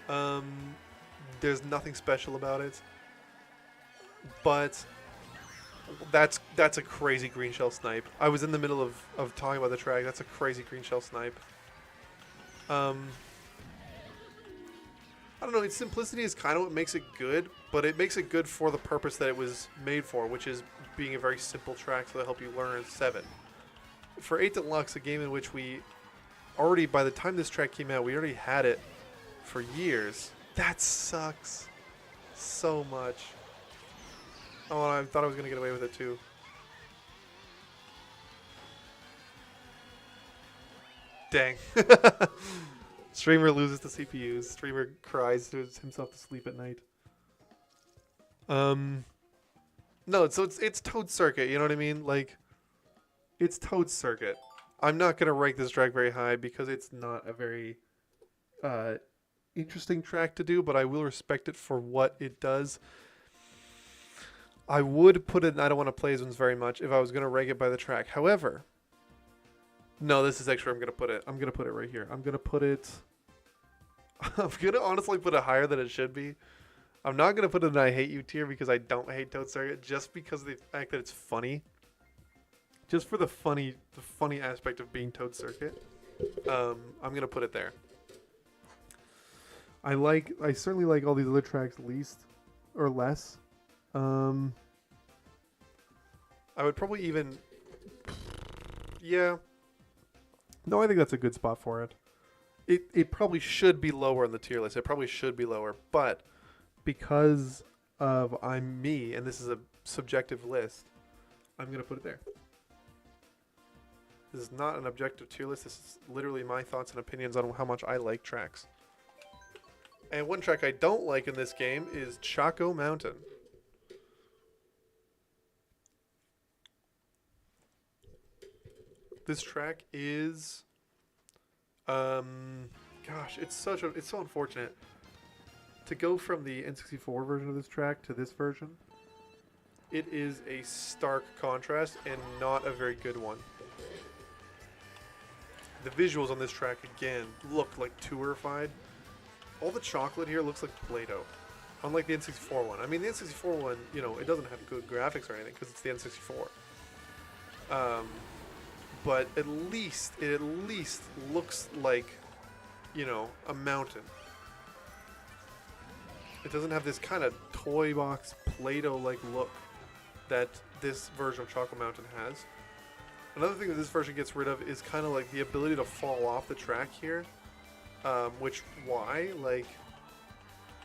Um, there's nothing special about it, but that's a crazy green shell snipe. I was in the middle of talking about the track. That's a crazy green shell snipe. Um, I don't know. Its simplicity is kind of what makes it good, but it makes it good for the purpose that it was made for, which is being a very simple track to help you learn 7. For 8 Deluxe, a game in which we already, by the time this track came out, we already had it for years. That sucks so much. Oh, I thought I was going to get away with it too. Dang. Streamer loses the CPUs. Streamer cries himself to sleep at night. No, so it's Toad Circuit, you know what I mean? Like, it's Toad Circuit. I'm not going to rank this track very high because it's not a very interesting track to do, but I will respect it for what it does. I would put it in I don't want to play zones very much if I was going to rank it by the track. However, no, this is actually where I'm going to put it. I'm going to put it right here. I'm going to put it... I'm going to honestly put it higher than it should be. I'm not going to put it in I hate you tier because I don't hate Toad Circuit, just because of the fact that it's funny. Just for the funny aspect of being Toad Circuit. I'm going to put it there. I certainly like all these other tracks least or less. I would probably even... Yeah. No, I think that's a good spot for it. It probably should be lower on the tier list. It probably should be lower. But because of I'm me, and this is a subjective list, I'm going to put it there. This is not an objective tier list. This is literally my thoughts and opinions on how much I like tracks. And one track I don't like in this game is Choco Mountain. This track is, gosh, it's so unfortunate to go from the N64 version of this track to this version. It is a stark contrast and not a very good one. The visuals on this track again look like tourified. All the chocolate here looks like Play-Doh, unlike the N64 one. I mean, the N64 one, you know, it doesn't have good graphics or anything because it's the N64. But it at least looks like, you know, a mountain. It doesn't have this kind of toy box Play-Doh-like look that this version of Choco Mountain has. Another thing that this version gets rid of is kind of like the ability to fall off the track here. Like,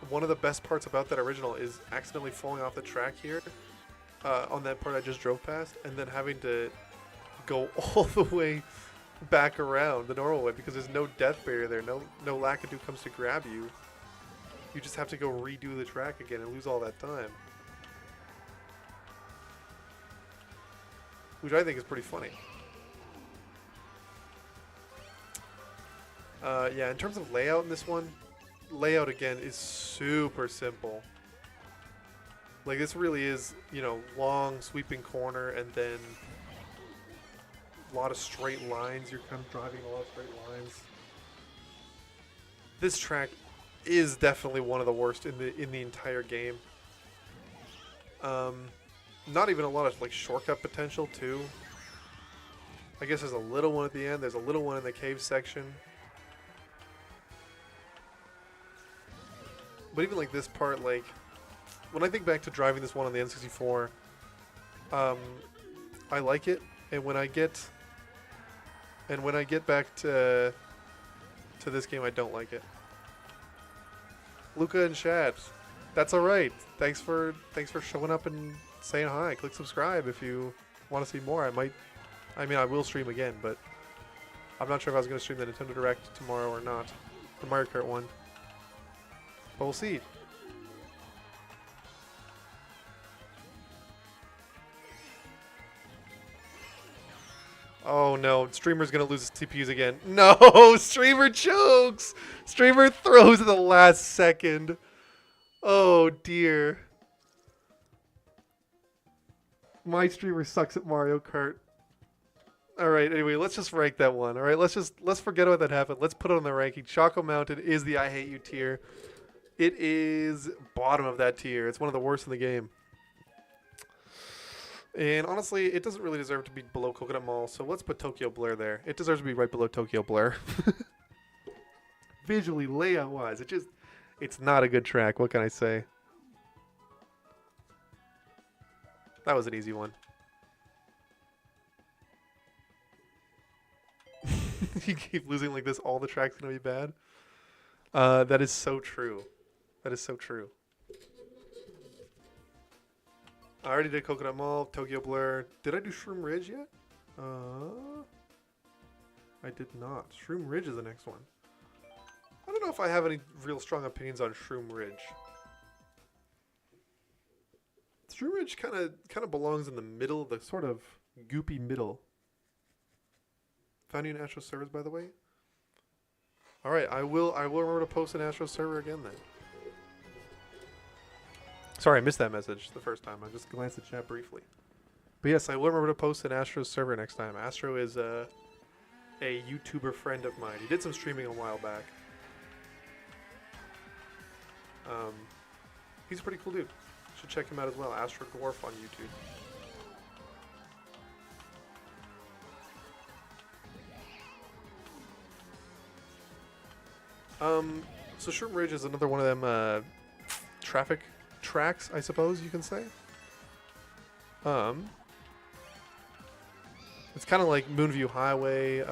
one of the best parts about that original is accidentally falling off the track here on that part I just drove past, and then having to go all the way back around the normal way because there's no death barrier there. No Lakitu comes to grab you. You just have to go redo the track again and lose all that time. Which I think is pretty funny. Yeah, in terms of layout in this one, layout again is super simple. Like, this really is, you know, long sweeping corner and then a lot of straight lines. You're kind of driving a lot of straight lines. This track is definitely one of the worst in the entire game. Not even a lot of like shortcut potential too. I guess there's a little one at the end. There's a little one in the cave section. But even like this part, like when I think back to driving this one on the N64, I like it, and when I get back to this game, I don't like it. Luca and Shad, that's all right. Thanks for showing up and saying hi. Click subscribe if you want to see more. I will stream again, but I'm not sure if I was going to stream the Nintendo Direct tomorrow or not, the Mario Kart one. But we'll see. Oh no, Streamer's gonna lose his CPUs again. No, Streamer chokes! Streamer throws at the last second. Oh dear. My streamer sucks at Mario Kart. All right. Anyway, let's just rank that one. All right. Let's forget about that happened. Let's put it on the ranking. Choco Mountain is the I hate you tier. It is bottom of that tier. It's one of the worst in the game. And honestly, it doesn't really deserve to be below Coconut Mall. So let's put Tokyo Blair there. It deserves to be right below Tokyo Blair. Visually, layout wise, it's not a good track. What can I say? That was an easy one. You keep losing like this, all the tracks gonna be bad. That is so true. That is so true. I already did Coconut Mall, Tokyo Blur. Did I do Shroom Ridge yet? I did not. Shroom Ridge is the next one. I don't know if I have any real strong opinions on Shroom Ridge. Shroom Ridge kind of belongs in the middle, the sort of goopy middle. Found you in Astro servers, by the way. All right, I will remember to post an Astro server again then. Sorry, I missed that message the first time. I just glanced at chat briefly. But yes, I will remember to post an Astro server next time. Astro is a YouTuber friend of mine. He did some streaming a while back. He's a pretty cool dude. Should check him out as well. Astro Dwarf on YouTube. So Shroom Ridge is another one of them traffic tracks, I suppose you can say. It's kind of like Moonview Highway,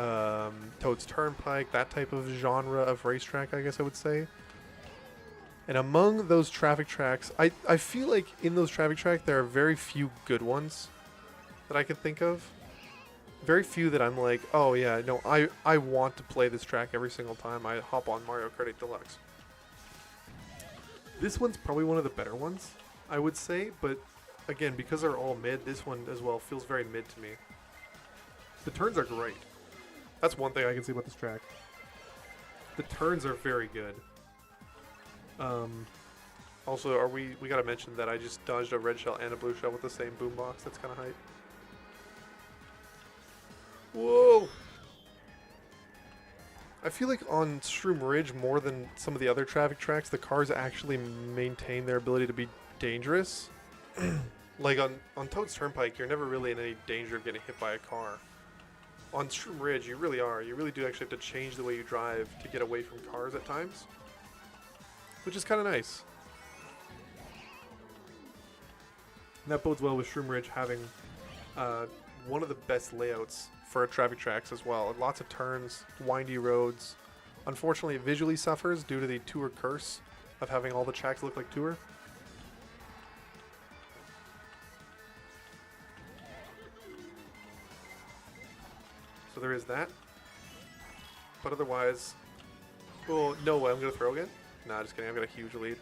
Toad's Turnpike, that type of genre of racetrack, I guess I would say. And among those traffic tracks, I feel like in those traffic tracks there are very few good ones that I can think of. Very few that I'm like, oh yeah, no, I want to play this track every single time I hop on Mario Kart 8 Deluxe. This one's probably one of the better ones, I would say, but again, because they're all mid, this one as well feels very mid to me. The turns are great. That's one thing I can say about this track. The turns are very good. Also, we gotta mention that I just dodged a red shell and a blue shell with the same boombox. That's kind of hype. Whoa! I feel like on Shroom Ridge, more than some of the other traffic tracks, the cars actually maintain their ability to be dangerous. Like on Toad's Turnpike, you're never really in any danger of getting hit by a car. On Shroom Ridge, you really are. You really do actually have to change the way you drive to get away from cars at times. Which is kind of nice. And that bodes well with Shroom Ridge having one of the best layouts for traffic tracks as well. Lots of turns, windy roads. Unfortunately, it visually suffers due to the Tour curse of having all the tracks look like Tour. So there is that. But otherwise... Well, no way, I'm going to throw again? Nah, just kidding, I've got a huge lead.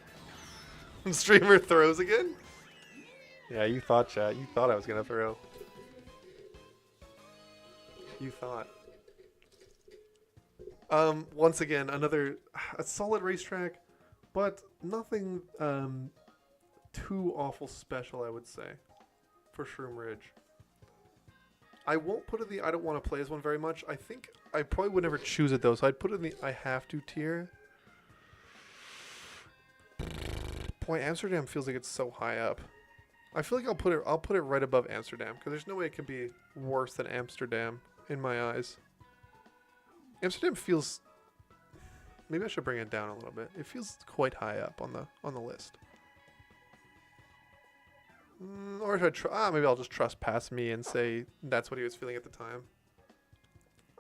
Streamer throws again? Yeah, you thought, chat. You thought I was going to throw. You thought. Once again, a solid racetrack, but nothing too awful special, I would say, for Shroom Ridge. I won't put it in the I don't want to play as one very much. I think I probably would never choose it though, so I'd put it in the I have to tier. Boy, Amsterdam feels like it's so high up. I feel like I'll put it right above Amsterdam because there's no way it could be worse than Amsterdam in my eyes. Amsterdam feels. Maybe I should bring it down a little bit. It feels quite high up on the list. Or should I try? Maybe I'll just trust past me and say that's what he was feeling at the time.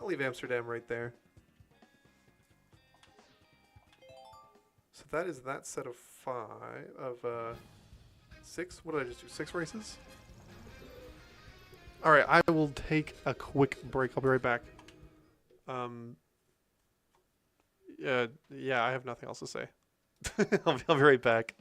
I'll leave Amsterdam right there. So that is that set of 6. What did I just do? 6 races? All right, I will take a quick break. I'll be right back. Yeah, I have nothing else to say. I'll be right back.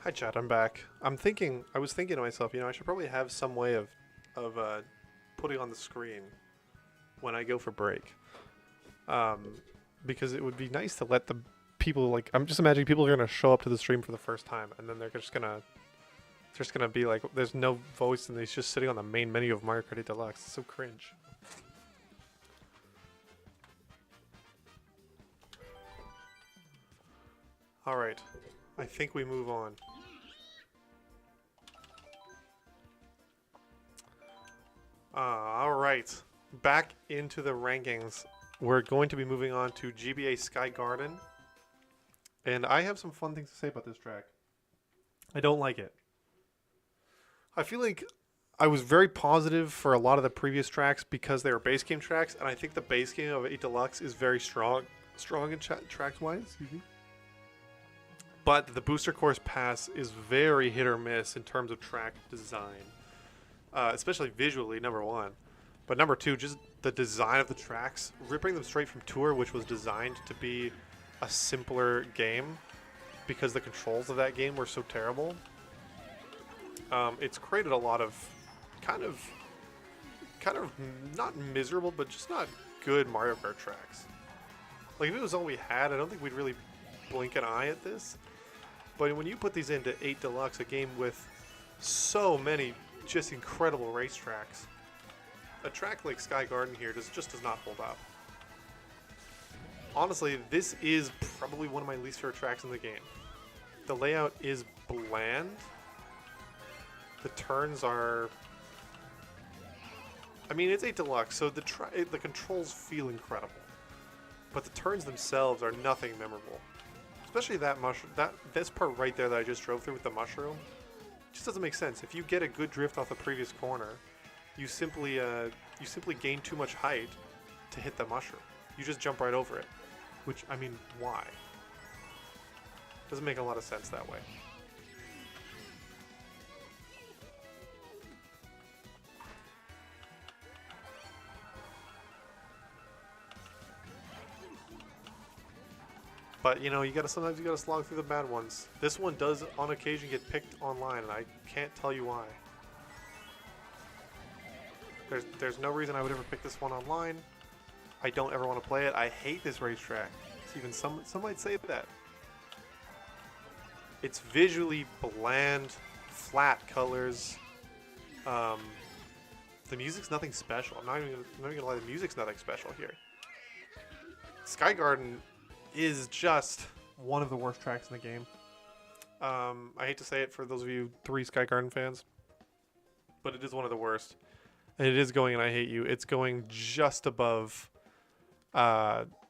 Hi, chat. I'm back. I was thinking to myself, I should probably have some way of putting on the screen when I go for break. Because it would be nice to let the people, like, I'm just imagining people are going to show up to the stream for the first time, and then they're just going to be like, there's no voice, and he's just sitting on the main menu of Mario Kart 8 Deluxe. It's so cringe. Alright. I think we move on. Alright. Back into the rankings. We're going to be moving on to GBA Sky Garden. And I have some fun things to say about this track. I don't like it. I feel like I was very positive for a lot of the previous tracks because they were base game tracks, and I think the base game of 8 Deluxe is very strong in tracks-wise. Excuse me. But the Booster Course Pass is very hit or miss in terms of track design. Especially visually, number one. But number two, just the design of the tracks. Ripping them straight from Tour, which was designed to be a simpler game because the controls of that game were so terrible. It's created a lot of kind of not miserable, but just not good Mario Kart tracks. Like, if it was all we had, I don't think we'd really blink an eye at this. But when you put these into 8 Deluxe, a game with so many just incredible racetracks, a track like Sky Garden here just does not hold up. Honestly, this is probably one of my least favorite tracks in the game. The layout is bland. The turns are... I mean, it's 8 Deluxe, so the controls feel incredible. But the turns themselves are nothing memorable. Especially that mushroom, this part right there that I just drove through with the mushroom, it just doesn't make sense. If you get a good drift off the previous corner, you simply gain too much height to hit the mushroom. You just jump right over it. Which, I mean, why? Doesn't make a lot of sense that way. But, sometimes you gotta slog through the bad ones. This one does, on occasion, get picked online, and I can't tell you why. There's no reason I would ever pick this one online. I don't ever want to play it. I hate this racetrack. Even some might say that. It's visually bland, flat colors. The music's nothing special. I'm not even gonna lie. The music's nothing special here. Sky Garden is just one of the worst tracks in the game. I hate to say it for those of you 3 Sky Garden fans, but it is one of the worst. And it is going, and I hate you. It's going just above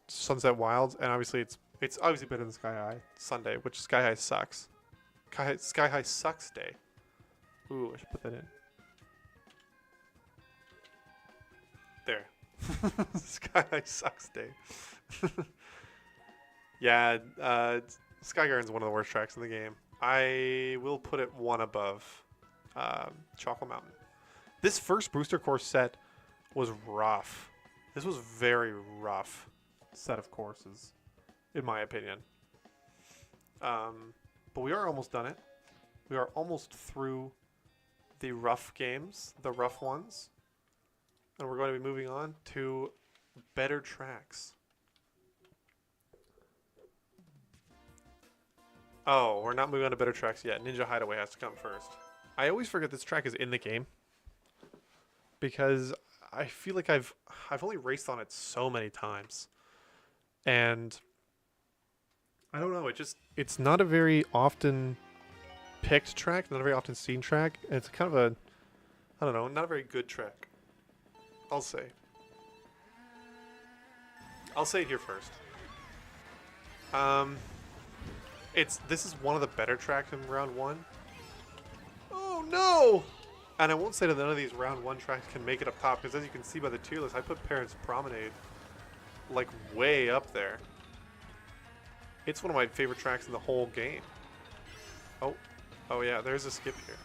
Sunset Wilds, and obviously it's obviously better than Sky High Sunday, which Sky High sucks. Sky High sucks day. Ooh, I should put that in. There. Sky High sucks day. Yeah, Sky Garden's one of the worst tracks in the game. I will put it one above Chocolate Mountain. This first booster course set was rough. This was very rough set of courses, in my opinion. But we are almost done it. We are almost through the rough games, the rough ones. And we're going to be moving on to better tracks. Oh, we're not moving on to better tracks yet. Ninja Hideaway has to come first. I always forget this track is in the game, because I feel like I've only raced on it so many times. And I don't know, it's not a very often picked track, not a very often seen track. And it's kind of a, I don't know, not a very good track, I'll say. I'll say it here first. This is one of the better tracks in round 1. Oh no! And I won't say that none of these round 1 tracks can make it up top, because as you can see by the tier list, I put Parents Promenade like way up there. It's one of my favorite tracks in the whole game. Oh yeah, there's a skip here.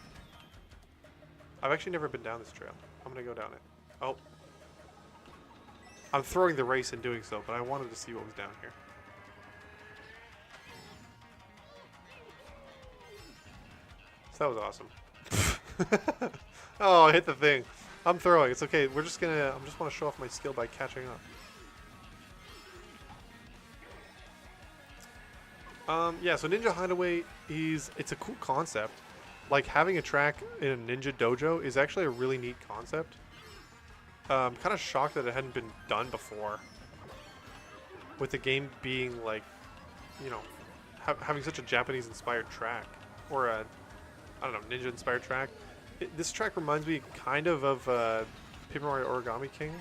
I've actually never been down this trail. I'm gonna go down it. Oh. I'm throwing the race in doing so, but I wanted to see what was down here. That was awesome. Oh, I hit the thing. I'm throwing. It's okay. We're just gonna. I just want to show off my skill by catching up. Yeah. So Ninja Hideaway it's a cool concept. Like having a track in a ninja dojo is actually a really neat concept. I'm kind of shocked that it hadn't been done before. With the game being like, you know, having such a Japanese-inspired track, or a, I don't know, ninja-inspired track. This track reminds me kind of Paper Mario Origami King.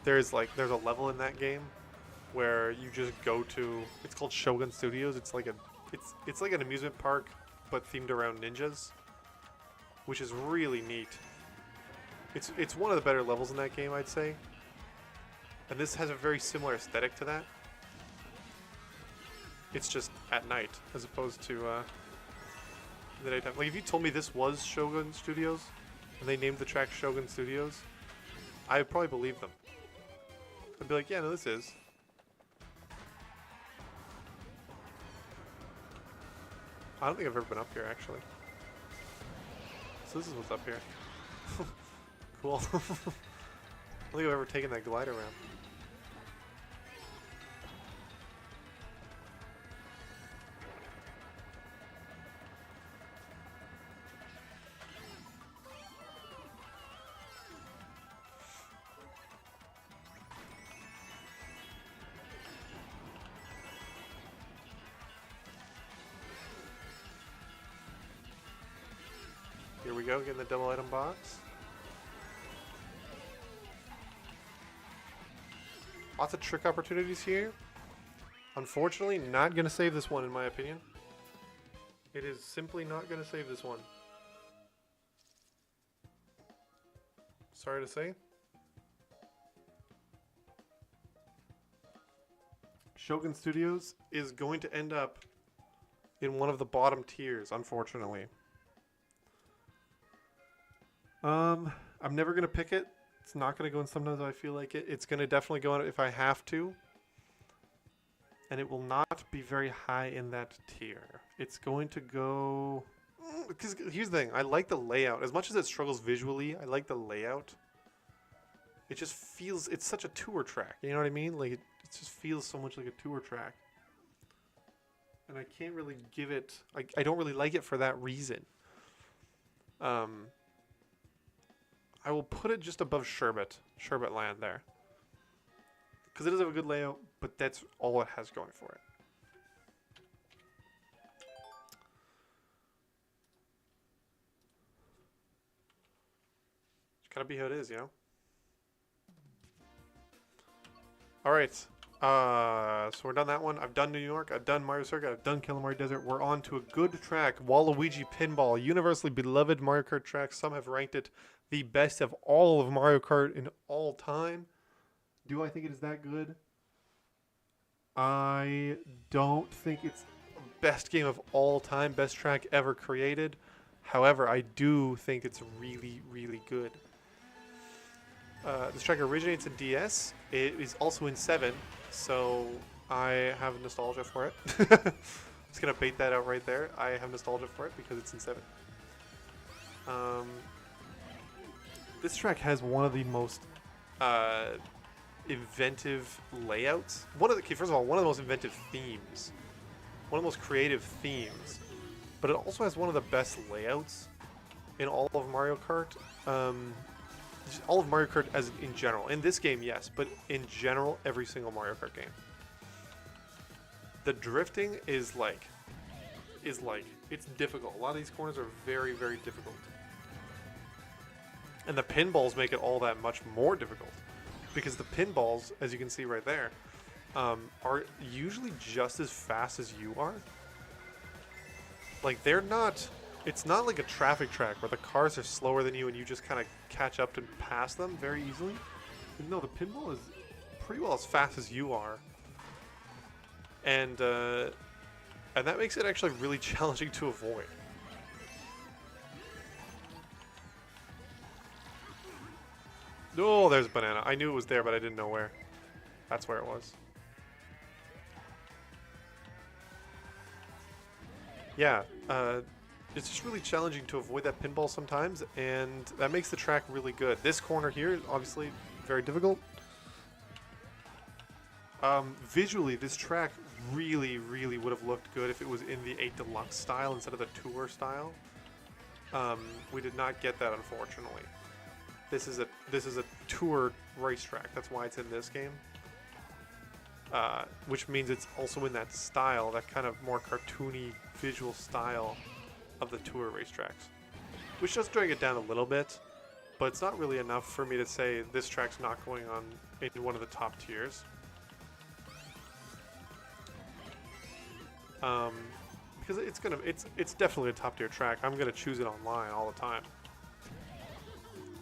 There's a level in that game where you just go to. It's called Shogun Studios. It's like an amusement park, but themed around ninjas, which is really neat. It's one of the better levels in that game, I'd say. And this has a very similar aesthetic to that. It's just at night, as opposed to the daytime. Like, if you told me this was Shogun Studios, and they named the track Shogun Studios, I would probably believe them. I'd be like, yeah, no, this is. I don't think I've ever been up here, actually. So this is what's up here. Cool. I don't think I've ever taken that glider ramp. Here we go, getting the double item box. Lots of trick opportunities here. Unfortunately, not going to save this one in my opinion. It is simply not going to save this one. Sorry to say. Shogun Studios is going to end up in one of the bottom tiers, unfortunately. I'm never going to pick it. It's not going to go in sometimes I feel like it. It's going to definitely go in if I have to. And it will not be very high in that tier. It's going to go... Because here's the thing. I like the layout. As much as it struggles visually, I like the layout. It just feels... It's such a tour track. You know what I mean? Like, it just feels so much like a tour track. And I can't really give it... I don't really like it for that reason. I will put it just above Sherbet Land there. Because it does have a good layout, but that's all it has going for it. It's gotta be how it is, you know? Alright. So we're done that one. I've done New York. I've done Mario Circuit. I've done Kilimari Desert. We're on to a good track. Waluigi Pinball. Universally beloved Mario Kart track. Some have ranked it the best of all of Mario Kart in all time. Do I think it is that good? I don't think it's the best game of all time, best track ever created. However, I do think it's really, really good. This track originates in DS. It is also in 7, so I have nostalgia for it. Just gonna bait that out right there. I have nostalgia for it because it's in 7. This track has one of the most inventive layouts. First of all, one of the most inventive themes. One of the most creative themes. But it also has one of the best layouts in all of Mario Kart. All of Mario Kart as in general. In this game, yes, but in general, every single Mario Kart game. The drifting is it's difficult. A lot of these corners are very, very difficult. And the pinballs make it all that much more difficult. Because the pinballs, as you can see right there, are usually just as fast as you are. Like, they're not... It's not like a traffic track where the cars are slower than you and you just kind of catch up and pass them very easily. No, the pinball is pretty well as fast as you are. And that makes it actually really challenging to avoid. Oh, there's a banana. I knew it was there, but I didn't know where. That's where it was. Yeah, it's just really challenging to avoid that pinball sometimes, and that makes the track really good. This corner here is obviously very difficult. Visually, this track really, really would have looked good if it was in the 8 Deluxe style instead of the Tour style. We did not get that, unfortunately. This is a Tour racetrack. That's why it's in this game. Which means it's also in that style, that kind of more cartoony visual style of the Tour racetracks, which does drag it down a little bit, but it's not really enough for me to say this track's not going on in one of the top tiers. Because it's definitely a top tier track. I'm gonna choose it online all the time.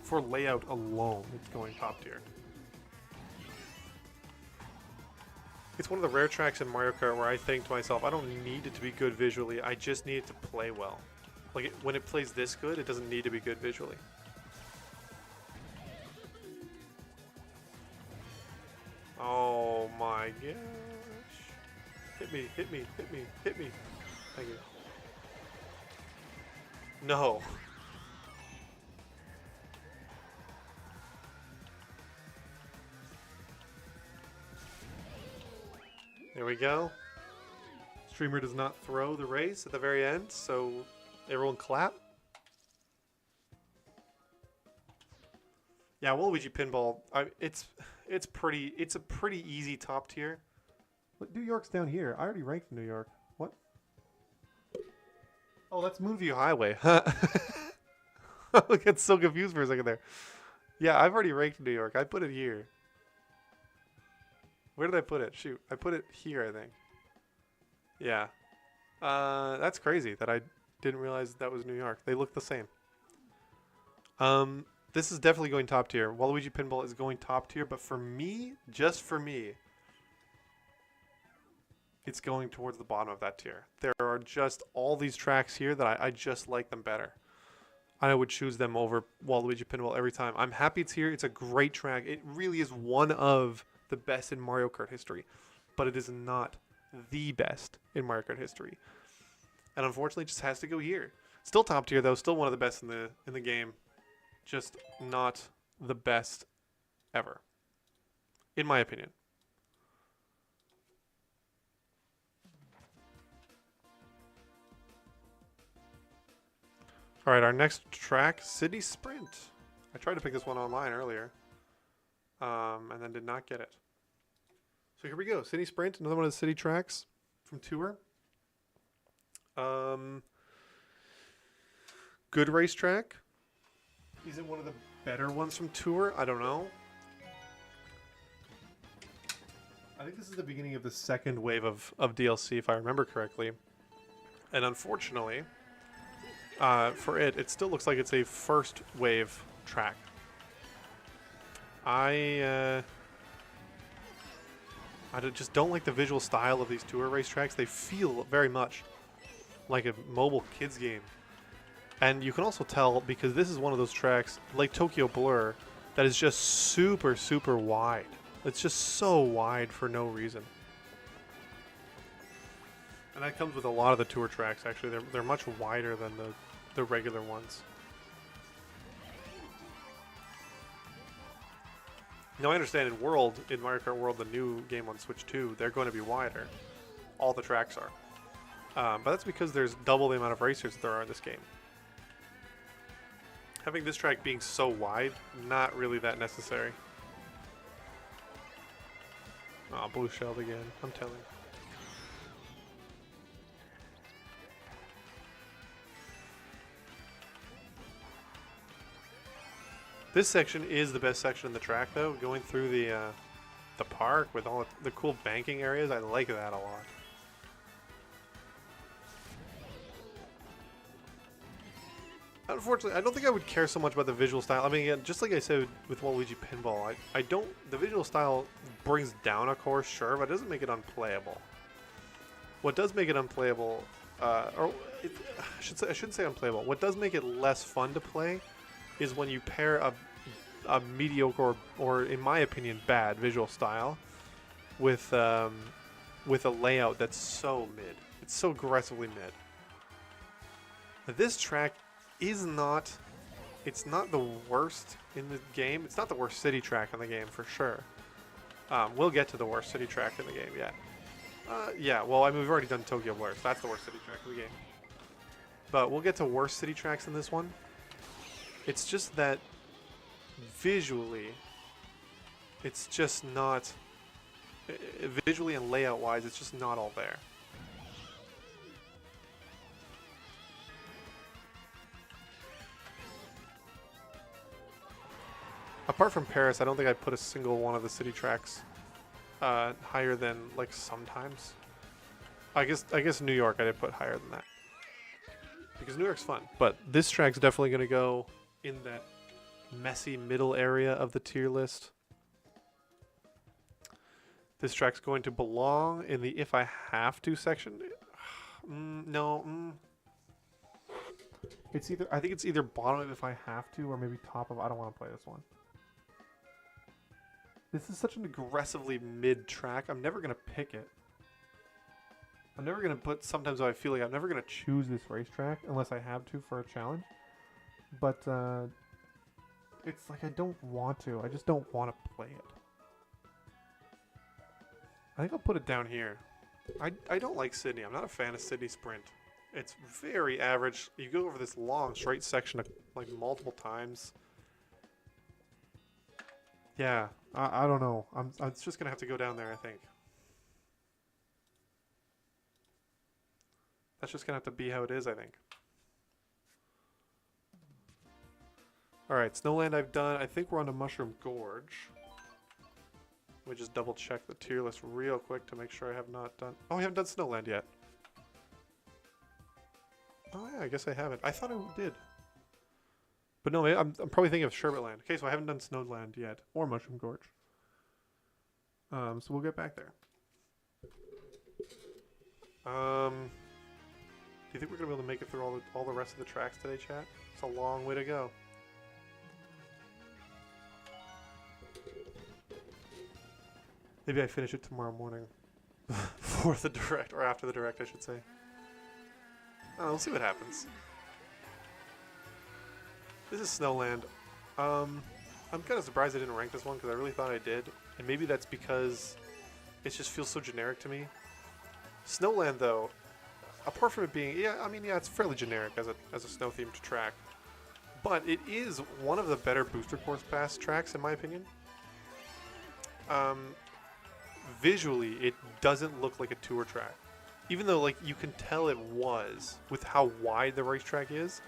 For layout alone, it's going top tier. It's one of the rare tracks in Mario Kart where I think to myself, I don't need it to be good visually, I just need it to play well. Like, when it plays this good, it doesn't need to be good visually. Oh my gosh. Hit me, hit me, hit me, hit me. Thank you. No. There we go. Streamer does not throw the race at the very end, so everyone clap. Yeah, Waluigi Pinball. It's a pretty easy top tier. But New York's down here. I already ranked New York. What? Oh, that's Moonview Highway. I get so confused for a second there. Yeah, I've already ranked New York. I put it here. Where did I put it? Shoot, I put it here, I think. Yeah. That's crazy that I didn't realize that was New York. They look the same. This is definitely going top tier. Waluigi Pinball is going top tier, but for me, just for me, it's going towards the bottom of that tier. There are just all these tracks here that I just like them better. I would choose them over Waluigi Pinball every time. I'm happy it's here. It's a great track. It really is one of the best in Mario Kart history, but it is not the best in Mario Kart history. And unfortunately, it just has to go here. Still top tier though. Still one of the best in the game. Just not the best ever, in my opinion. All right, our next track, City Sprint. I tried to pick this one online earlier, and then did not get it. So here we go, City Sprint, another one of the city tracks from Tour. Good racetrack. Is it one of the better ones from Tour? I don't know. I think this is the beginning of the second wave of DLC, if I remember correctly. And unfortunately, for it still looks like it's a first wave track. I just don't like the visual style of these Tour racetracks. They feel very much like a mobile kids game. And you can also tell, because this is one of those tracks, like Tokyo Blur, that is just super, super wide. It's just so wide for no reason. And that comes with a lot of the Tour tracks, actually. They're much wider than the regular ones. Now, I understand in Mario Kart World, the new game on Switch 2, they're going to be wider. All the tracks are. But that's because there's double the amount of racers there are in this game. Having this track being so wide, not really that necessary. Oh, blue shelled again. I'm telling. This section is the best section in the track, though. Going through the park with all the cool banking areas, I like that a lot. Unfortunately, I don't think I would care so much about the visual style. I mean, again, just like I said with Waluigi Pinball, the visual style brings down a course, sure, but it doesn't make it unplayable. What does make it unplayable, I shouldn't say unplayable. What does make it less fun to play is when you pair a mediocre or, in my opinion, bad visual style with a layout that's so mid. It's so aggressively mid. This track is not... It's not the worst in the game. It's not the worst city track in the game, for sure. We'll get to the worst city track in the game, yeah. Yeah, well, I mean, we've already done Tokyo Blur, so that's the worst city track in the game. But we'll get to worse city tracks in this one. It's just that visually, it's just not... Visually and layout-wise, it's just not all there. Apart from Paris, I don't think I put a single one of the city tracks higher than, like, sometimes. I guess New York I did put higher than that. Because New York's fun. But this track's definitely going to go in that messy middle area of the tier list. This track's going to belong in the if I have to section. No. It's either, I think it's either bottom of if I have to or maybe top of I don't want to play this one. This is such an aggressively mid track. I'm never going to pick it. I'm never going to put, sometimes I feel like I'm never going to choose this racetrack unless I have to for a challenge. But it's like I don't want to. I just don't want to play it. I think I'll put it down here. I don't like Sydney. I'm not a fan of Sydney Sprint. It's very average. You go over this long straight section like multiple times. Yeah, I don't know. I'm just gonna have to go down there, I think. That's just gonna have to be how it is, I think. Alright, Snowland I've done. I think we're on to Mushroom Gorge. Let me just double check the tier list real quick to make sure I have not done... Oh, I haven't done Snowland yet. Oh yeah, I guess I haven't. I thought I did. But no, I'm probably thinking of Sherbetland. Okay, so I haven't done Snowland yet. Or Mushroom Gorge. So we'll get back there. Do you think we're going to be able to make it through all the rest of the tracks today, chat? It's a long way to go. Maybe I finish it tomorrow morning. For the direct, or after the direct, I should say. Oh, we'll see what happens. This is Snowland. I'm kind of surprised I didn't rank this one, because I really thought I did. And maybe that's because it just feels so generic to me. Snowland, though, apart from it being... Yeah, I mean, yeah, it's fairly generic as a snow-themed track. But it is one of the better Booster Course Pass tracks, in my opinion. Visually, it doesn't look like a tour track. Even though, like, you can tell it was, with how wide the racetrack is,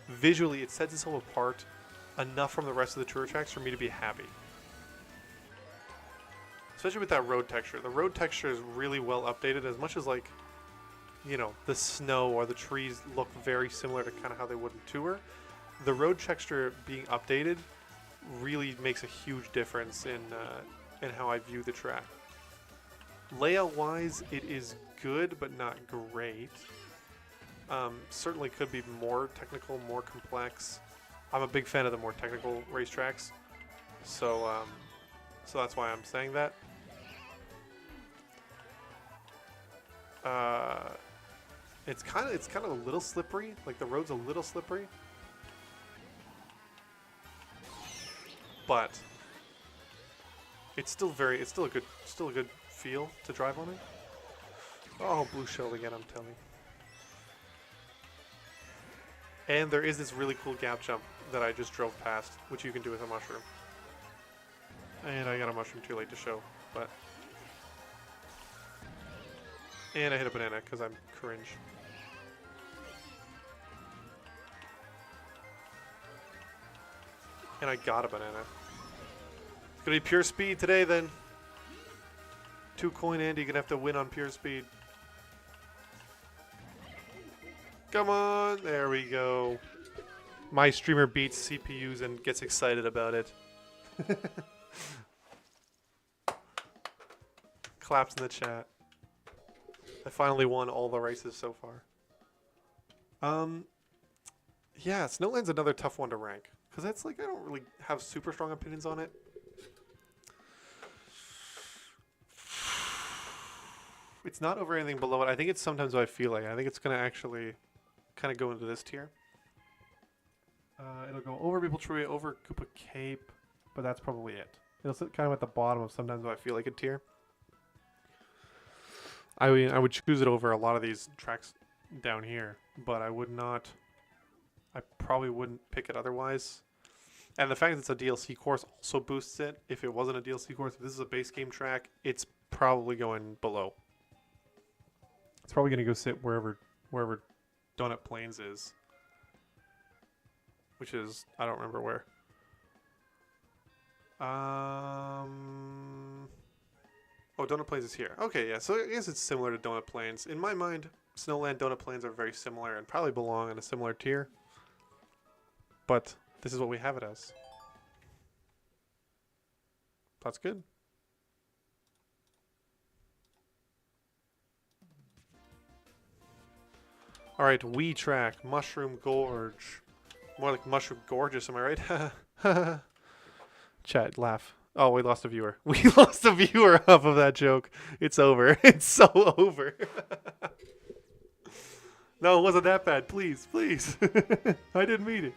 visually it sets itself apart enough from the rest of the tour tracks for me to be happy. Especially with that road texture. The road texture is really well updated, as much as, like, you know, the snow or the trees look very similar to kind of how they would in tour. The road texture being updated really makes a huge difference in how I view the track. Layout-wise, it is good, but not great. Certainly could be more technical, more complex. I'm a big fan of the more technical racetracks, so that's why I'm saying that. It's kind of a little slippery. Like the road's a little slippery, but it's still a good feel to drive on it. Oh, blue shell again, I'm telling you. And there is this really cool gap jump that I just drove past, which you can do with a mushroom. And I got a mushroom too late to show, but... And I hit a banana because I'm cringe. And I got a banana. It's gonna be pure speed today then. 2 coin Andy, you're gonna have to win on pure speed. Come on, there we go. My streamer beats CPUs and gets excited about it. Claps in the chat. I finally won all the races so far. Yeah, Snowland's another tough one to rank. Because that's like, I don't really have super strong opinions on it. It's not over anything below it. I think it's sometimes what I feel like. I think it's going to actually kind of go into this tier. It'll go over Maple Tree, over Koopa Cape, but that's probably it. It'll sit kind of at the bottom of sometimes what I feel like a tier. I mean, I would choose it over a lot of these tracks down here, but I would not. I probably wouldn't pick it otherwise. And the fact that it's a DLC course also boosts it. If it wasn't a DLC course, if this is a base game track, it's probably going below. It's probably going to go sit wherever Donut Plains is. Which is, I don't remember where. Oh, Donut Plains is here. Okay, yeah, so I guess it's similar to Donut Plains. In my mind, Snowland, Donut Plains are very similar and probably belong in a similar tier. But this is what we have it as. That's good. Alright, Wii track, Mushroom Gorge. More like Mushroom Gorgeous, am I right? Chat, laugh. Oh, we lost a viewer. We lost a viewer off of that joke. It's over. It's so over. No, it wasn't that bad. Please, please. I didn't mean it.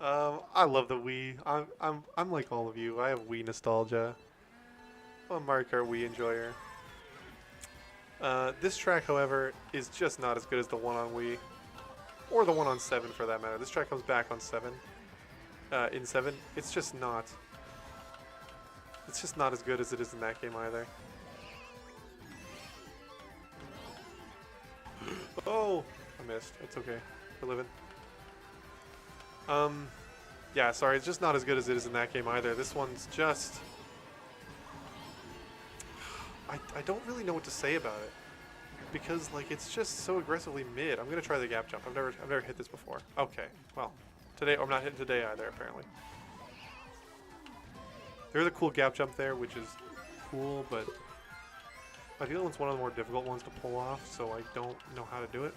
I love the Wii. I'm like all of you. I have Wii nostalgia. I'm a Mario Kart Wii enjoyer. This track, however, is just not as good as the one on Wii. Or the one on 7 for that matter. This track comes back on 7. In 7. It's just not as good as it is in that game either. Oh! I missed. It's okay. We're living. Yeah, sorry. It's just not as good as it is in that game either. This one's just... I don't really know what to say about it. Because, like, it's just so aggressively mid. I'm gonna try the gap jump. I've never hit this before. Okay, well, today I'm not hitting today either. Apparently, there's a cool gap jump there, which is cool, but I feel it's one of the more difficult ones to pull off. So I don't know how to do it.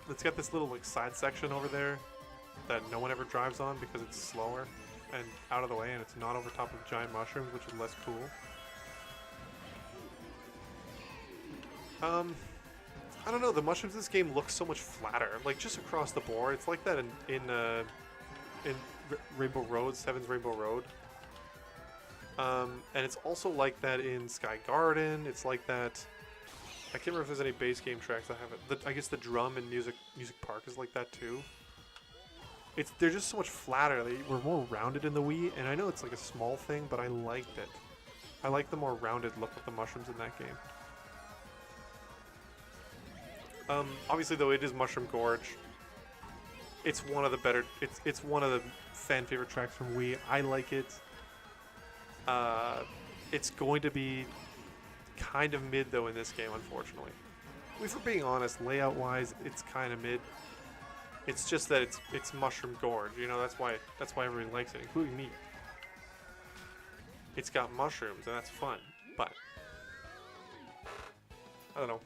It's got this little like side section over there that no one ever drives on because it's slower and out of the way, and it's not over top of giant mushrooms, which is less cool. I don't know, the mushrooms in this game look so much flatter, like just across the board. It's like that in Rainbow Road, Seven's Rainbow Road. And it's also like that in Sky Garden. It's like that. I can't remember if there's any base game tracks that have it. I guess the drum in Music Park is like that too. They're just so much flatter. They were more rounded in the Wii, and I know it's like a small thing, but I liked it. I like the more rounded look of the mushrooms in that game. Obviously, though, it is Mushroom Gorge. It's one of the better. It's one of the fan favorite tracks from Wii. I like it. It's going to be kind of mid though in this game, unfortunately. If we're being honest, layout-wise, it's kind of mid. It's just that it's Mushroom Gorge, you know. That's why everybody likes it, including me. It's got mushrooms, and that's fun. But I don't know.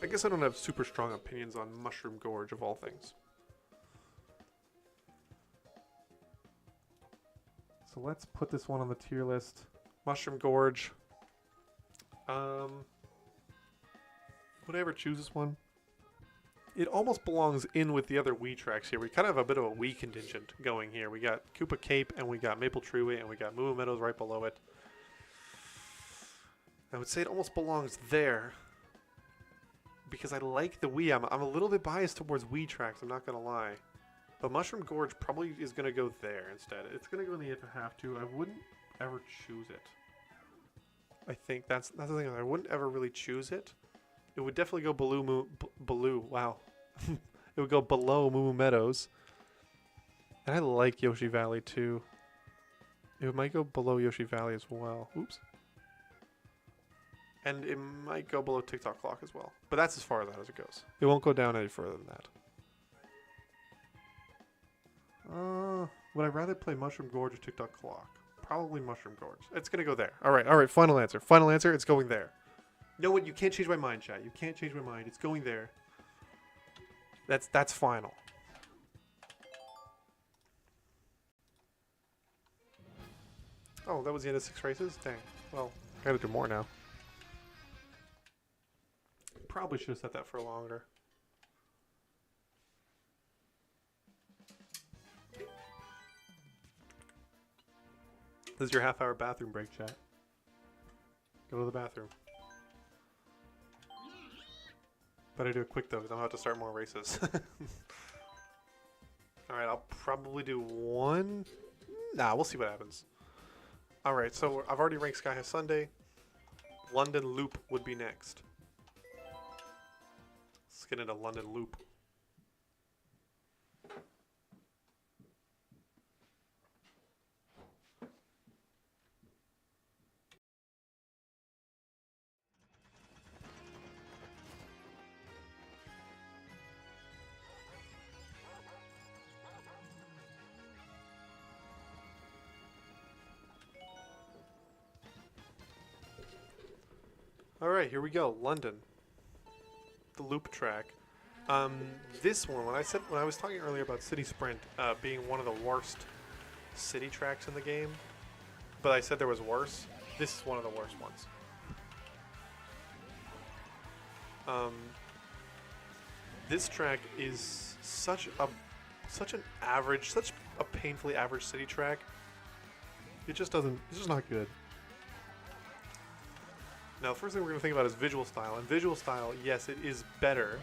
I guess I don't have super strong opinions on Mushroom Gorge of all things. So let's put this one on the tier list. Mushroom Gorge. Would I ever choose this one? It almost belongs in with the other Wii tracks here. We kind of have a bit of a Wii contingent going here. We got Koopa Cape, and we got Maple Treeway, and we got Moo Moo Meadows right below it. I would say it almost belongs there. Because I like the Wii. I'm a little bit biased towards Wii tracks, I'm not going to lie. But Mushroom Gorge probably is going to go there instead. It's going to go in the if I have to. I wouldn't ever choose it. I think that's the thing. I wouldn't ever really choose it. It would definitely go below wow. It would go below Moo Moo Meadows. And I like Yoshi Valley too. It might go below Yoshi Valley as well. Oops. And it might go below TikTok Clock as well. But that's as far as it goes. It won't go down any further than that. Would I rather play Mushroom Gorge or TikTok Clock? Probably Mushroom Gorge. It's going to go there. All right, final answer. Final answer, it's going there. No, what? You can't change my mind, chat. You can't change my mind. It's going there. That's final. Oh, that was the end of 6 races? Dang. Well, I gotta do more now. Probably should have set that for longer. This is your half-hour bathroom break, chat. Go to the bathroom. Better do it quick, though, because I'm about to start more races. Alright, I'll probably do one. Nah, we'll see what happens. Alright, so I've already ranked Sky High Sunday. London Loop would be next. Let's get into London Loop. Alright, here we go. London. The loop track. This one, when I was talking earlier about City Sprint being one of the worst city tracks in the game, but I said there was worse, this is one of the worst ones. This track is such a painfully average city track. It's just not good. Now, the first thing we're going to think about is visual style. And visual style, yes, it is better.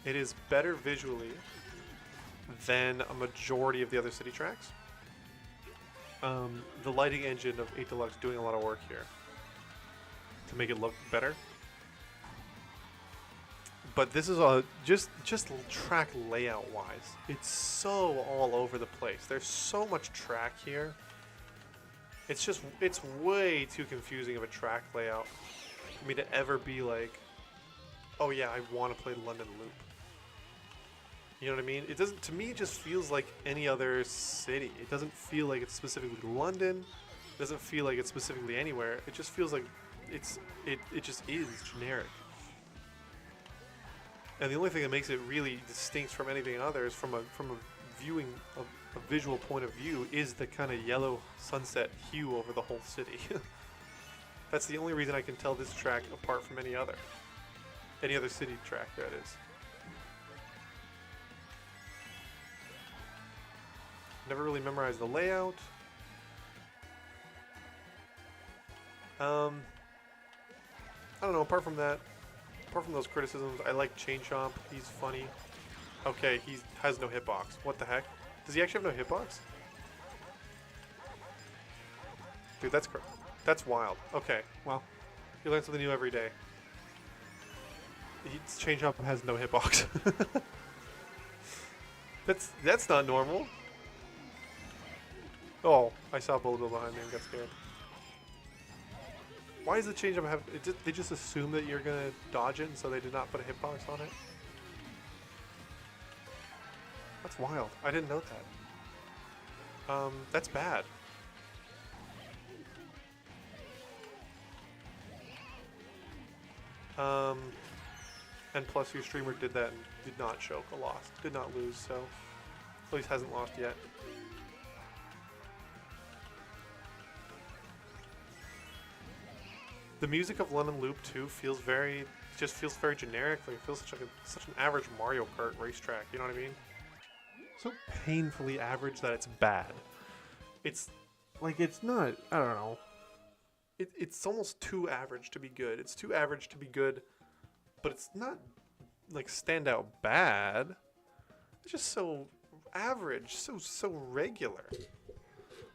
It is better visually than a majority of the other city tracks. The lighting engine of 8 Deluxe doing a lot of work here to make it look better. But this is just track layout wise. It's so all over the place. There's so much track here. It's way too confusing of a track layout for me to ever be like, oh yeah, I want to play London Loop. You know what I mean? It doesn't, to me, it just feels like any other city. It doesn't feel like it's specifically London. It doesn't feel like it's specifically anywhere. It just feels like it just is generic. And the only thing that makes it really distinct from anything others from a viewing of a visual point of view is the kind of yellow sunset hue over the whole city. That's the only reason I can tell this track apart from any other city track, that is. Never really memorized the layout. I don't know, apart from those criticisms, I like Chain Chomp. He's funny. Okay, he has no hitbox. What the heck? Does he actually have no hitbox? Dude, that's wild. Okay, well, you learn something new every day. Chain Chomp has no hitbox. That's not normal. Oh, I saw Bullet Bill behind me and got scared. Why does the Chain Chomp have... they just assume that you're going to dodge it, and so they did not put a hitbox on it? That's wild. I didn't know that. That's bad. And plus your streamer did that and did not choke a loss. Did not lose, so... At least hasn't lost yet. The music of London Loop 2 feels very generic. Like it feels such an average Mario Kart racetrack. You know what I mean? So painfully average that it's bad. It's like it's not. I don't know. It's almost too average to be good. It's too average to be good, but it's not like standout bad. It's just so average, so regular.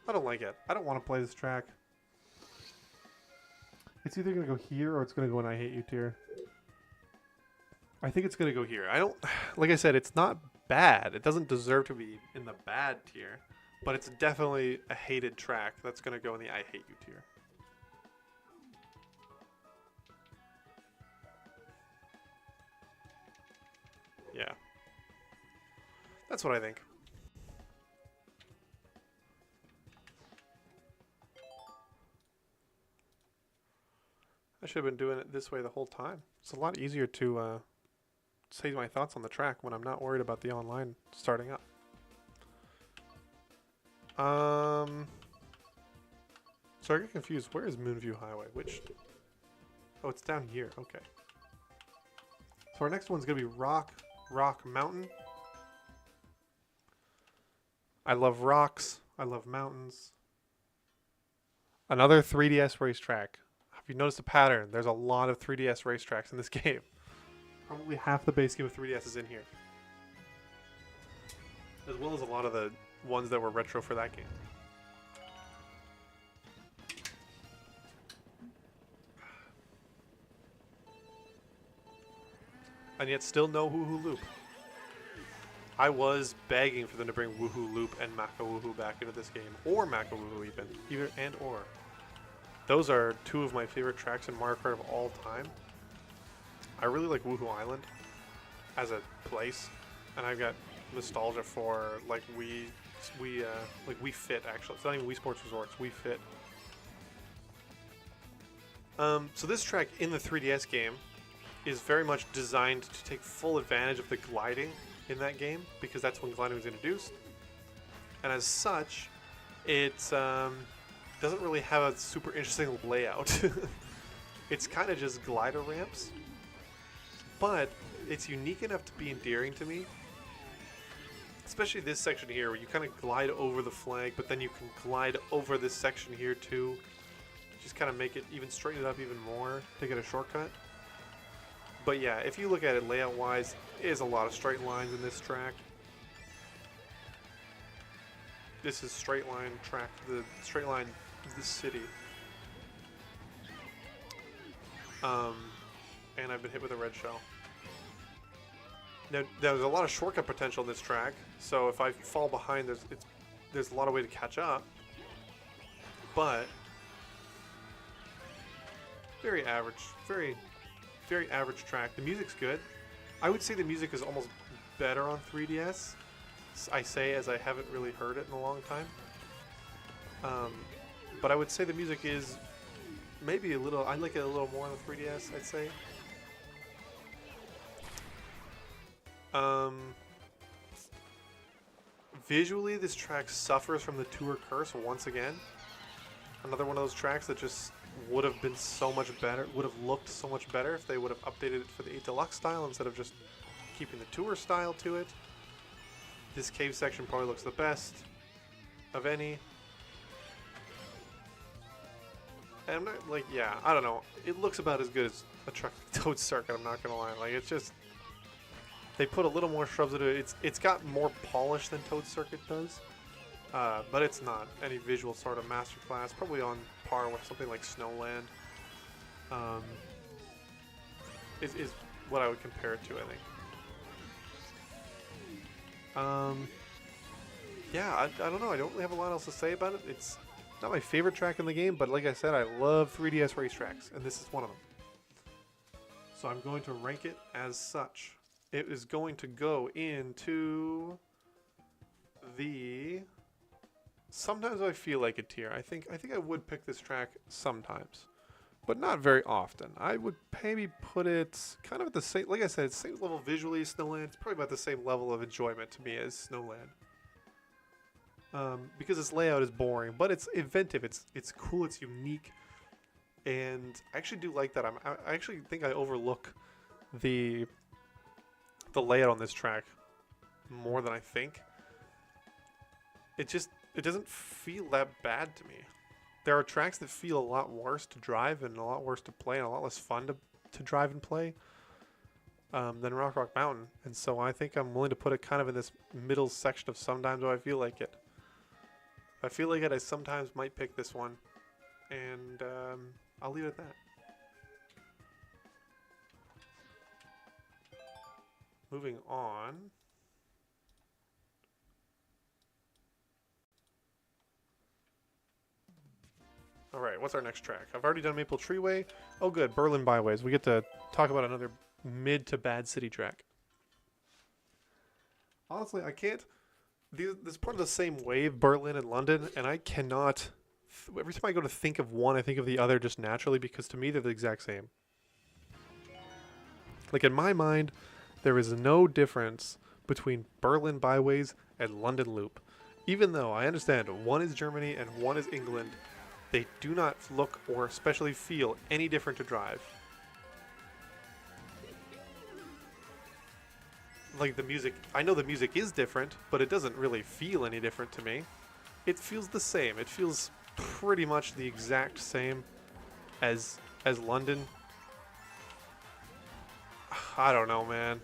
I don't like it. I don't want to play this track. It's either going to go here or it's going to go in I Hate You tier. I think it's going to go here. Like I said, it's not bad. It doesn't deserve to be in the bad tier, but it's definitely a hated track that's going to go in the I Hate You tier. Yeah. That's what I think. I should have been doing it this way the whole time. It's a lot easier to say my thoughts on the track when I'm not worried about the online starting up. So I get confused. Where is Moonview Highway? Which? Oh, it's down here. Okay. So our next one's gonna be Rock Mountain. I love rocks. I love mountains. Another 3DS racetrack. Have you noticed a pattern? There's a lot of 3DS racetracks in this game. Probably half the base game of 3DS is in here. As well as a lot of the ones that were retro for that game. And yet still no Woohoo Loop. I was begging for them to bring Woohoo Loop and Maka Woohoo back into this game. Or Maka Woohoo even. Either and or. Those are two of my favorite tracks in Mario Kart of all time. I really like Woohoo Island as a place. And I've got nostalgia for like Wii Fit actually. It's not even Wii Sports Resorts, Wii Fit. So this track in the 3DS game is very much designed to take full advantage of the gliding in that game because that's when gliding was introduced. And as such, it doesn't really have a super interesting layout. It's kind of just glider ramps, but it's unique enough to be endearing to me. Especially this section here where you kind of glide over the flag, but then you can glide over this section here too. Just kind of make it even straighten it up even more to get a shortcut. But yeah, if you look at it layout wise, there's a lot of straight lines in this track. This is straight line track, the straight line of the city. And I've been hit with a red shell. Now, there's a lot of shortcut potential in this track, so if I fall behind, there's a lot of way to catch up. But very average, very average track. The music's good. I would say the music is almost better on 3DS. I say as I haven't really heard it in a long time. But I would say the music is maybe a little. I like it a little more on the 3DS. I'd say. Visually, this track suffers from the tour curse once again. Another one of those tracks that just would have been so much better, would have looked so much better if they would have updated it for the 8 Deluxe style instead of just keeping the tour style to it. This cave section probably looks the best of any. And I'm not, like, yeah, I don't know. It looks about as good as a truck Toad Circuit, I'm not gonna lie. Like, it's just, they put a little more shrubs into it. It's got more polish than Toad Circuit does. But it's not any visual sort of masterclass. Probably on par with something like Snowland. Is what I would compare it to, I think. Yeah, I don't know. I don't really have a lot else to say about it. It's not my favorite track in the game, but like I said, I love 3DS racetracks, and this is one of them. So I'm going to rank it as such. It is going to go into the sometimes I feel like a tier. I think I would pick this track sometimes, but not very often. I would maybe put it kind of at the same, like I said, it's same level visually as Snowland. It's probably about the same level of enjoyment to me as Snowland. Because its layout is boring, but it's inventive. It's cool. It's unique, and I actually do like that. I actually think I overlook the layout on this track more than I think. It doesn't feel that bad to me. There are tracks that feel a lot worse to drive and a lot worse to play and a lot less fun to drive and play than Rock Mountain. And so I think I'm willing to put it kind of in this middle section of sometimes where I feel like it. If I feel like it, I sometimes might pick this one. And I'll leave it at that. Moving on. Alright, what's our next track? I've already done Maple Treeway. Oh good, Berlin Byways. We get to talk about another mid to bad city track. Honestly, I can't... This is part of the same wave, Berlin and London, and I cannot... Every time I go to think of one, I think of the other just naturally, because to me they're the exact same. Like in my mind, there is no difference between Berlin Byways and London Loop. Even though I understand one is Germany and one is England, They do not look or especially feel any different to drive. Like the music, I know the music is different, but it doesn't really feel any different to me. It feels the same. It feels pretty much the exact same as London. I don't know, man.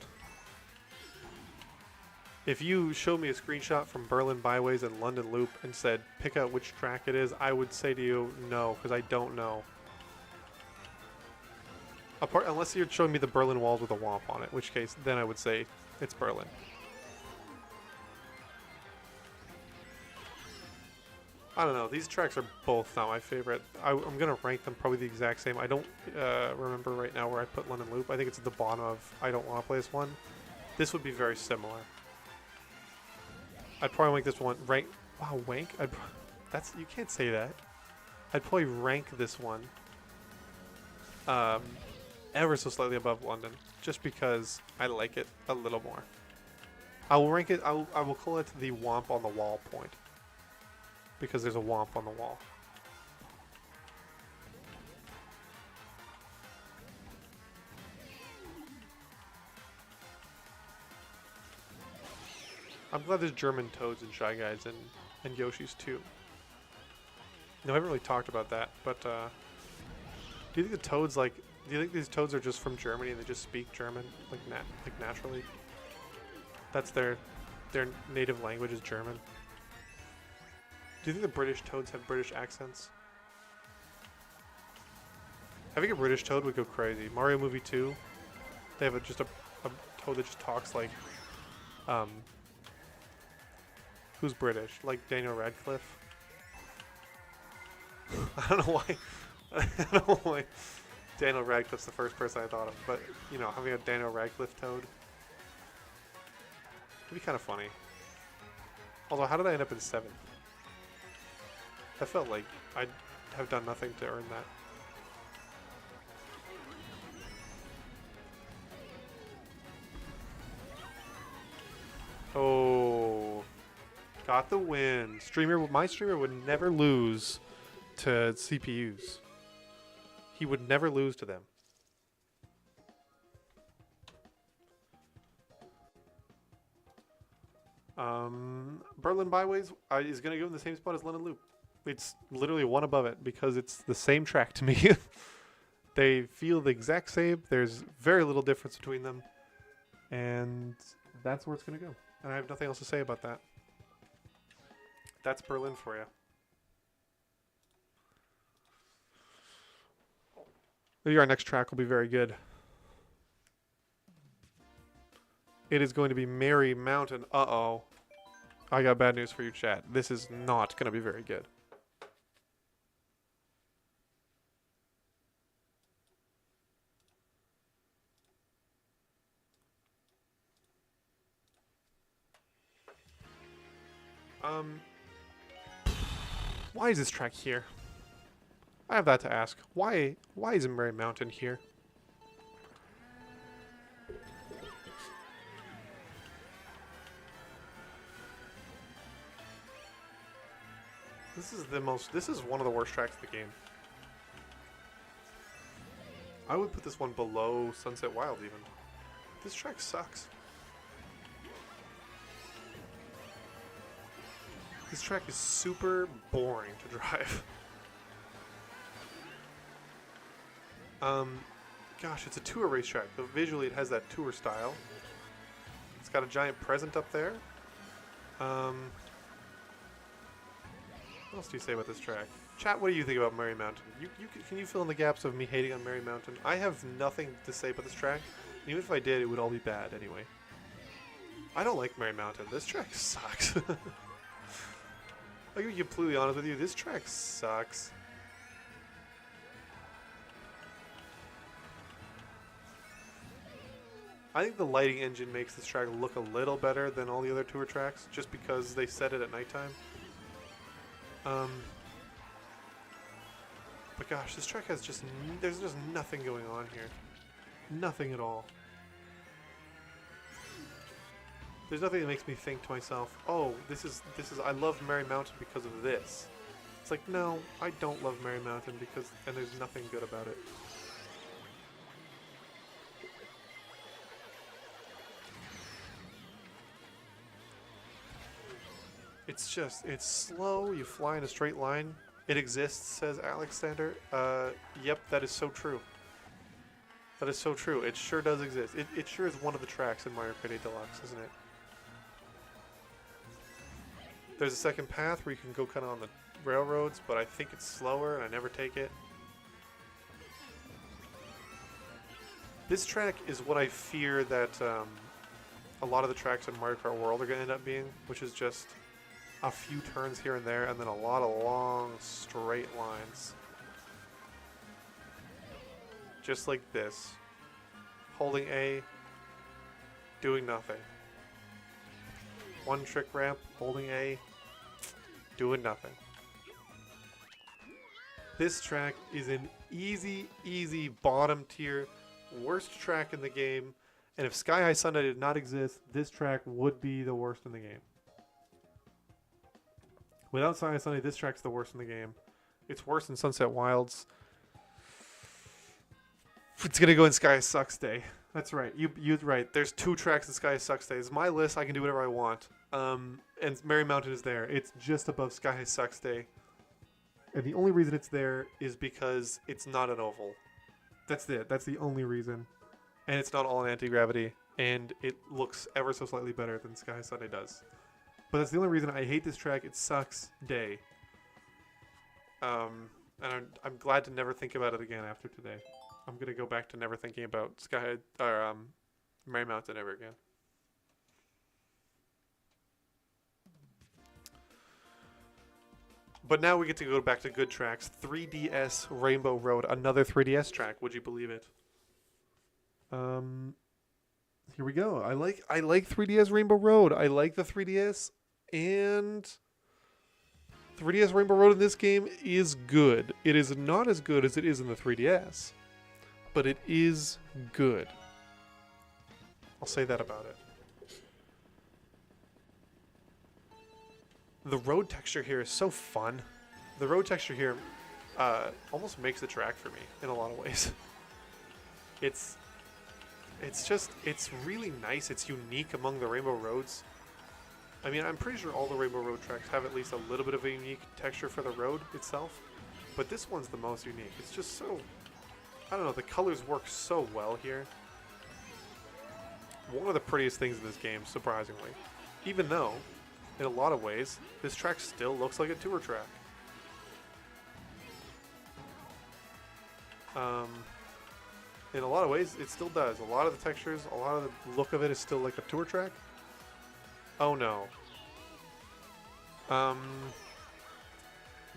If you showed me a screenshot from Berlin Byways and London Loop and said, pick out which track it is, I would say to you, no, because I don't know. Unless you're showing me the Berlin walls with a womp on it, in which case, then I would say it's Berlin. I don't know. These tracks are both not my favorite. I'm going to rank them probably the exact same. I don't remember right now where I put London Loop. I think it's at the bottom of I don't want to play this one. This would be very similar. I'd probably make this one rank. Wow, wank. That's you can't say that. I'd probably rank this one ever so slightly above London, just because I like it a little more. I will rank it. I will call it the womp on the wall point, because there's a womp on the wall. I'm glad there's German Toads and Shy Guys and Yoshi's too. No, I haven't really talked about that, but do you think the Toads do you think these Toads are just from Germany and they just speak German like naturally? That's their native language is German. Do you think the British Toads have British accents? Having a British Toad would go crazy. Mario Movie 2, they have just a Toad that just talks like who's British? Like Daniel Radcliffe? I don't know why. I don't know why Daniel Radcliffe's the first person I thought of, but you know, having a Daniel Radcliffe Toad would be kind of funny. Although, how did I end up in 7th? I felt like I'd have done nothing to earn that. Oh. Got the win. My streamer would never lose to CPUs. He would never lose to them. Berlin Byways is going to go in the same spot as London Loop. It's literally one above it because it's the same track to me. They feel the exact same. There's very little difference between them. And that's where it's going to go. And I have nothing else to say about that. That's Berlin for you. Maybe our next track will be very good. It is going to be Merry Mountain. Uh-oh. I got bad news for you, chat. This is not going to be very good. Why is this track here? I have that to ask. Why isn't Merry Mountain here? This is one of the worst tracks of the game. I would put this one below Sunset Wild even. This track sucks. This track is super boring to drive. Gosh, it's a tour racetrack. But visually, it has that tour style. It's got a giant present up there. What else do you say about this track? Chat, what do you think about Merry Mountain? Can you fill in the gaps of me hating on Merry Mountain? I have nothing to say about this track. Even if I did, it would all be bad anyway. I don't like Merry Mountain. This track sucks. I'll be completely honest with you. This track sucks. I think the lighting engine makes this track look a little better than all the other tour tracks, just because they set it at nighttime. But gosh, this track has there's just nothing going on here. Nothing at all. There's nothing that makes me think to myself, oh, this is I love Merry Mountain because of this. It's like, no, I don't love Merry Mountain because, and there's nothing good about it. It's just, it's slow, you fly in a straight line. It exists, says Alexander. Yep, that is so true. That is so true. It sure does exist. It sure is one of the tracks in Mario Kart 8 Deluxe, isn't it? There's a second path where you can go kind of on the railroads, but I think it's slower and I never take it. This track is what I fear that a lot of the tracks in Mario Kart World are going to end up being, which is just a few turns here and there, and then a lot of long, straight lines. Just like this. Holding A, doing nothing. One trick ramp, holding A, doing nothing. This track is an easy bottom tier, worst track in the game, and if Sky High Sundae did not exist, this track would be the worst in the game. Without Sky High Sundae, this track's the worst in the game. It's worse than Sunset Wilds. It's gonna go in Sky Sucks Day. That's right. You're right. There's 2 tracks in Sky Sucks Day. It's my list. I can do whatever I want. And Merry Mountain is there. It's just above Sky High Sucks Day. And the only reason it's there is because it's not an oval. That's it. That's the only reason. And it's not all in anti-gravity. And it looks ever so slightly better than Sky High Sundae does. But that's the only reason I hate this track. It sucks day. And I'm glad to never think about it again after today. I'm going to go back to never thinking about Merry Mountain ever again. But now we get to go back to good tracks. 3DS Rainbow Road, another 3DS track. Would you believe it? Here we go. I like 3DS Rainbow Road. I like the 3DS, and 3DS Rainbow Road in this game is good. It is not as good as it is in the 3DS, but it is good. I'll say that about it. The road texture here is so fun. The road texture here almost makes the track for me in a lot of ways. It's really nice. It's unique among the Rainbow Roads. I mean, I'm pretty sure all the Rainbow Road tracks have at least a little bit of a unique texture for the road itself, but this one's the most unique. It's just so, I don't know, the colors work so well here. One of the prettiest things in this game, surprisingly. Even though, in a lot of ways, this track still looks like a tour track. In a lot of ways, it still does. A lot of the textures, a lot of the look of it is still like a tour track. Oh no.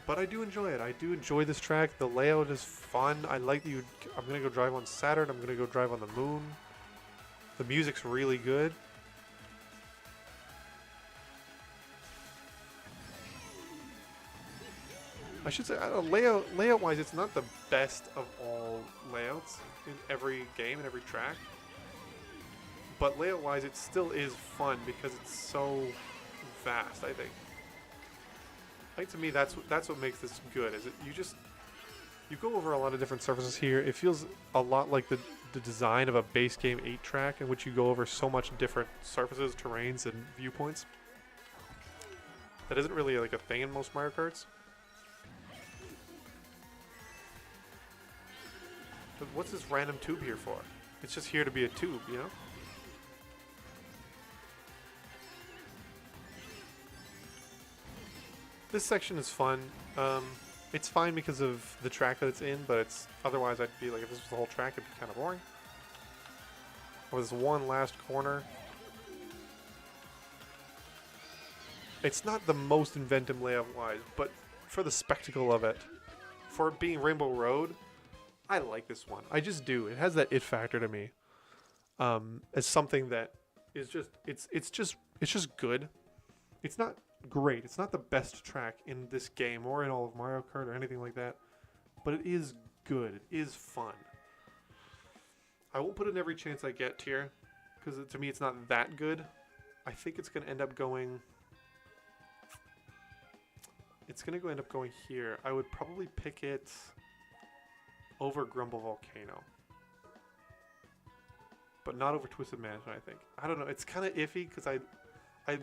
But I do enjoy it. I do enjoy this track. The layout is fun. I like that I'm going to go drive on Saturn. I'm going to go drive on the moon. The music's really good. I should say, layout-wise, it's not the best of all layouts in every game and every track. But layout-wise, it still is fun because it's so vast, I think. I think to me, that's what makes this good. Is it you go over a lot of different surfaces here. It feels a lot like the design of a base game 8 track in which you go over so much different surfaces, terrains, and viewpoints. That isn't really like a thing in most Mario Karts. But what's this random tube here for? It's just here to be a tube, you know? This section is fun. It's fine because of the track that it's in, but it's otherwise I'd be like, if this was the whole track, it'd be kind of boring. Or this one last corner. It's not the most inventive layout-wise, but for the spectacle of it, for it being Rainbow Road, I like this one. I just do. It has that it factor to me. As something that is just it's just good. It's not great. It's not the best track in this game or in all of Mario Kart or anything like that, but it is good. It is fun. I won't put in every chance I get tier because to me it's not that good. I think it's going to end up going It's going to end up going here. I would probably pick it over Grumble Volcano. But not over Twisted Mansion, I think. I don't know. It's kind of iffy because I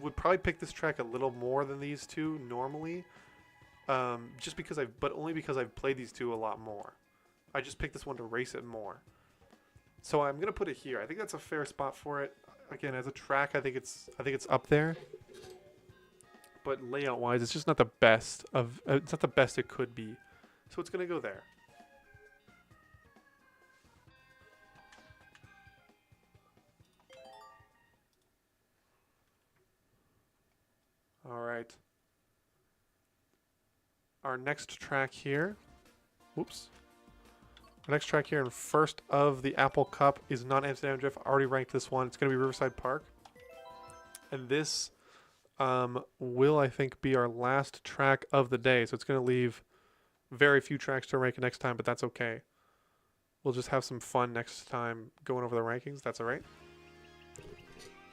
would probably pick this track a little more than these two normally. Just because but only because I've played these two a lot more. I just picked this one to race it more. So I'm going to put it here. I think that's a fair spot for it. Again, as a track, I think it's up there. But layout-wise, it's just not the best of. It's not the best it could be, so it's gonna go there. All right. Our next track here. Whoops. Our next track here, and first of the Apple Cup, is not Amsterdam Drift. I already ranked this one. It's gonna be Riverside Park, and this. Will I think be our last track of the day, so it's going to leave very few tracks to rank next time, but that's okay. We'll just have some fun next time going over the rankings. That's all right.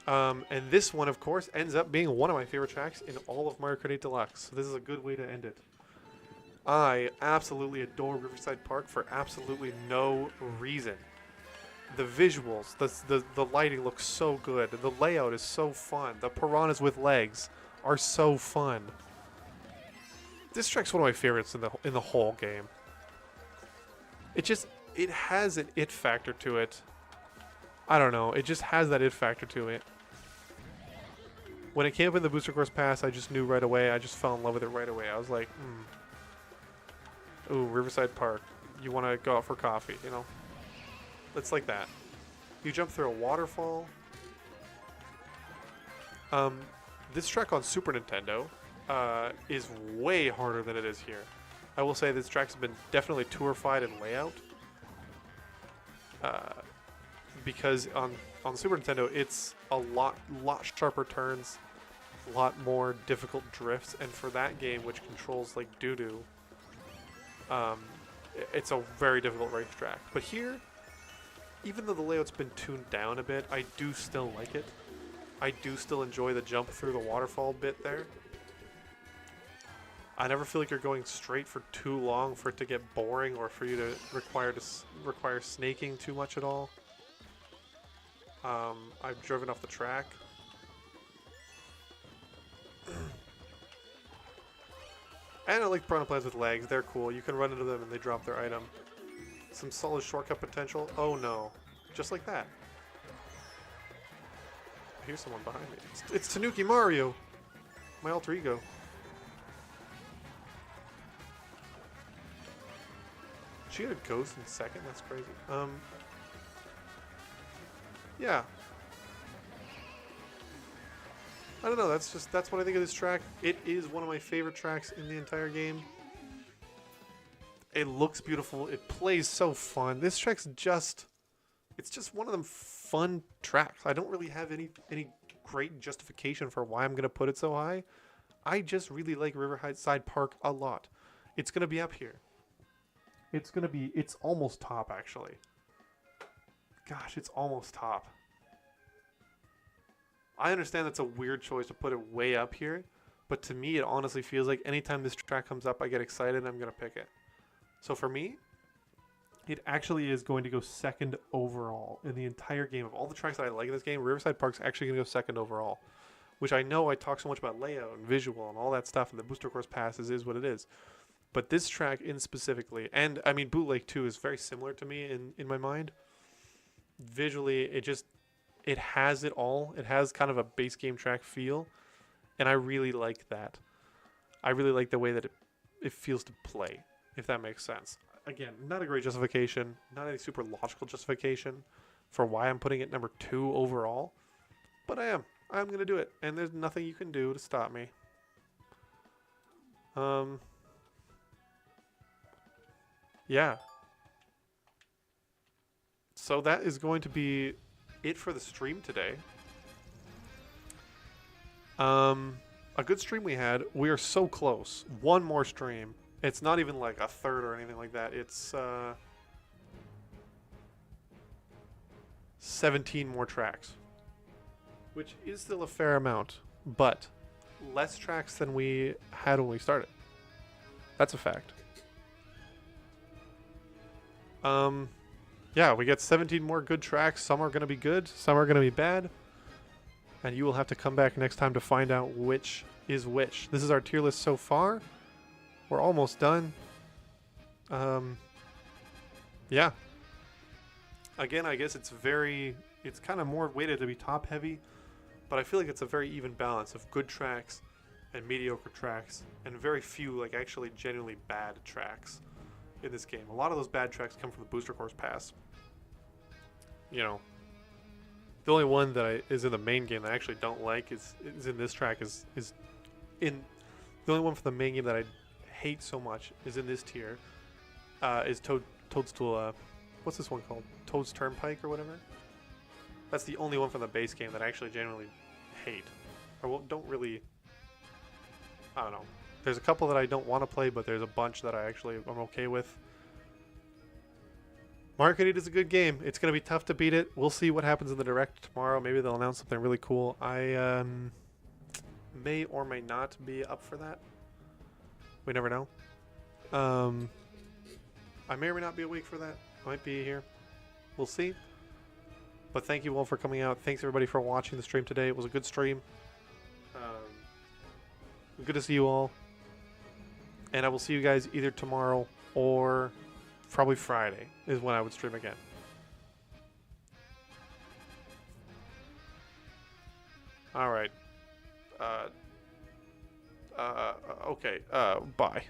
And this one, of course, ends up being one of my favorite tracks in all of Mario Kart 8 Deluxe. So this is a good way to end it. I absolutely adore Riverside Park for absolutely no reason. The visuals, the lighting looks so good. The layout is so fun. The piranhas with legs are so fun. This track's one of my favorites in the whole game. It has an it factor to it. I don't know. It just has that it factor to it. When it came up in the Booster Course Pass, I just knew right away. I just fell in love with it right away. I was like, ooh, Riverside Park. You want to go out for coffee, you know? It's like that. You jump through a waterfall. This track on Super Nintendo is way harder than it is here. I will say this track's been definitely tourified in layout. Because on Super Nintendo, it's a lot sharper turns, a lot more difficult drifts, and for that game, which controls like doo-doo, it's a very difficult racetrack. But here, even though the layout's been tuned down a bit, I do still like it. I do still enjoy the jump through the waterfall bit there. I never feel like you're going straight for too long for it to get boring or for you to require snaking too much at all. I've driven off the track. And I like piranha plants with legs. They're cool. You can run into them and they drop their item. Some solid shortcut potential. Oh no. Just like that. I hear someone behind me. It's Tanuki Mario. My alter ego. She had a ghost in second? That's crazy. Yeah. I don't know, that's what I think of this track. It is one of my favorite tracks in the entire game. It looks beautiful. It plays so fun. This track's it's just one of them fun tracks. I don't really have any great justification for why I'm going to put it so high. I just really like Riverside Park a lot. It's going to be up here. It's almost top, actually. Gosh, it's almost top. I understand that's a weird choice to put it way up here, but to me, it honestly feels like anytime this track comes up, I get excited and I'm going to pick it. So for me, it actually is going to go second overall in the entire game. Of all the tracks that I like in this game, Riverside Park's actually going to go second overall, which I know I talk so much about layout and visual and all that stuff, and the Booster Course Passes is what it is. But this track in specifically, and I mean Bootleg 2 is very similar to me in my mind. Visually, it has it all. It has kind of a base game track feel, and I really like that. I really like the way that it feels to play, if that makes sense. Again, not a great justification, not any super logical justification for why I'm putting it number 2 overall, but I'm going to do it, and there's nothing you can do to stop me. Yeah. So that is going to be it for the stream today. A good stream we had. We are so close. One more stream. It's not even like a third or anything like that. It's 17 more tracks, which is still a fair amount, but less tracks than we had when we started. That's a fact. Yeah, we get 17 more good tracks. Some are going to be good, some are going to be bad. And you will have to come back next time to find out which is which. This is our tier list so far. We're almost done. Yeah. Again, I guess it's kind of more weighted to be top heavy, but I feel like it's a very even balance of good tracks and mediocre tracks, and very few like actually genuinely bad tracks in this game. A lot of those bad tracks come from the Booster Course Pass. You know, the only one that is in the main game that I actually don't like is in this track is in the only one for the main game that I hate so much is in this tier. Is Toadstool. What's this one called? Toad's Turnpike or whatever. That's the only one from the base game that I actually genuinely hate. Or don't really. I don't know. There's a couple that I don't want to play, but there's a bunch that I actually am okay with. Market is a good game. It's going to be tough to beat it. We'll see what happens in the Direct tomorrow. Maybe they'll announce something really cool. I may or may not be up for that. We never know. I may or may not be awake for that. I might be here. We'll see. But thank you all for coming out. Thanks everybody for watching the stream today. It was a good stream. Good to see you all. And I will see you guys either tomorrow or probably Friday is when I would stream again. All right. Okay. Bye.